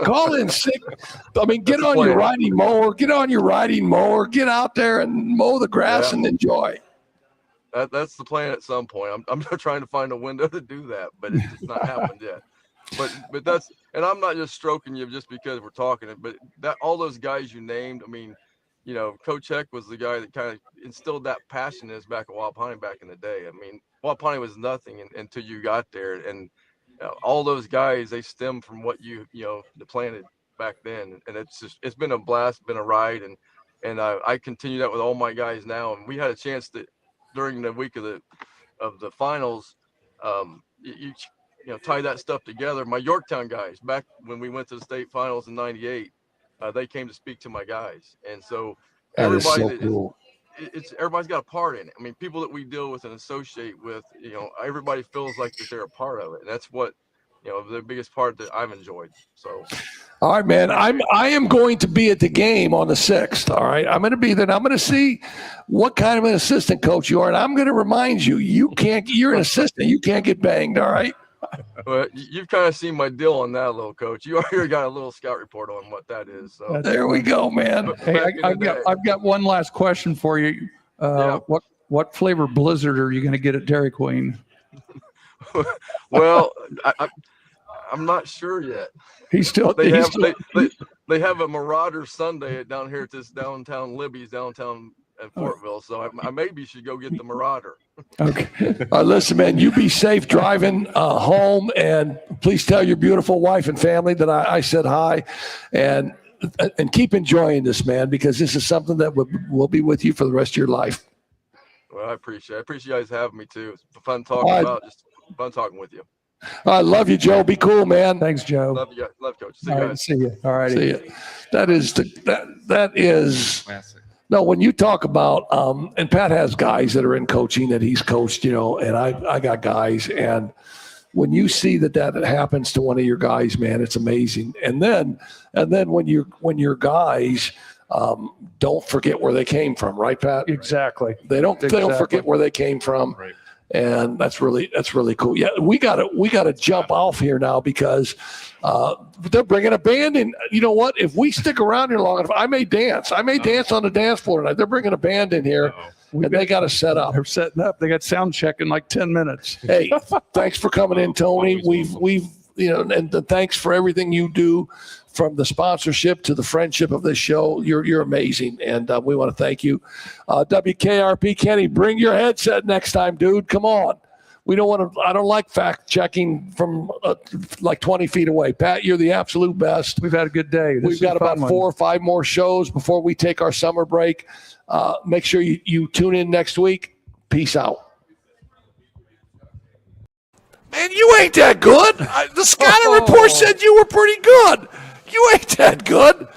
Call in sick. I mean, get on your riding mower. Get on your riding mower. Get out there and mow the grass and enjoy. That's the plan at some point. I'm trying to find a window to do that, but it's not happened yet. But that's, and I'm not just stroking you just because we're talking it, but that all those guys you named, I mean, you know, Coach Heck was the guy that kind of instilled that passion in us back at Wapani back in the day. I mean, Wapani was nothing until you got there, and all those guys, they stem from what you planted back then, and it's been a blast, been a ride, and I continue that with all my guys now. And we had a chance to during the week of the finals, you tie that stuff together. My Yorktown guys, back when we went to the state finals in '98, they came to speak to my guys, and so everybody cool. Everybody's got a part in it. I mean, people that we deal with and associate with, everybody feels like that they're a part of it, and that's what, the biggest part that I've enjoyed. So, all right, man, I am going to be at the game on the 6th. All right, I'm going to be there. And I'm going to see what kind of an assistant coach you are, and I'm going to remind you, you're an assistant. You can't get banged. All right. Well, you've kind of seen my deal on that, little coach. You already got a little scout report on what that is. So there we go, man. Hey, I've got one last question for you. What flavor Blizzard are you going to get at Dairy Queen? Well, I'm not sure yet. They have a Marauder Sunday down here at this downtown Libby's downtown in Fortville, so I maybe should go get the Marauder. Okay. Listen, man, you be safe driving home, and please tell your beautiful wife and family that I said hi, and keep enjoying this, man, because this is something that will be with you for the rest of your life. Well, I appreciate you guys having me too. It's fun talking just fun talking with you. I love you, Joe. Be cool, man. Thanks, Joe. Love you guys. Love Coach. See you All right, guys. see you. All righty. See ya. That is Classic. no, when you talk about and Pat has guys that are in coaching that he's coached, and I got guys, and when you see that happens to one of your guys, man, it's amazing. And then when your guys don't forget where they came from, right, Pat? Exactly. They don't forget where they came from. Right. And that's really cool. Yeah, we gotta jump off here now because they're bringing a band in. You know what? If we stick around here long enough, I may dance on the dance floor tonight. They're bringing a band in here, and they got to set up. They're setting up. They got sound check in like 10 minutes. Hey, thanks for coming in, Tony. We've and thanks for everything you do, from the sponsorship to the friendship of this show. You're amazing, and we want to thank you. WKRP, Kenny, bring your headset next time, dude. Come on. We don't want to. I don't like fact checking from like 20 feet away. Pat, you're the absolute best. We've had a good day. We've got about 4 or 5 more shows before we take our summer break. Make sure you tune in next week. Peace out. Man, you ain't that good. The scouting report said you were pretty good. You ain't that good.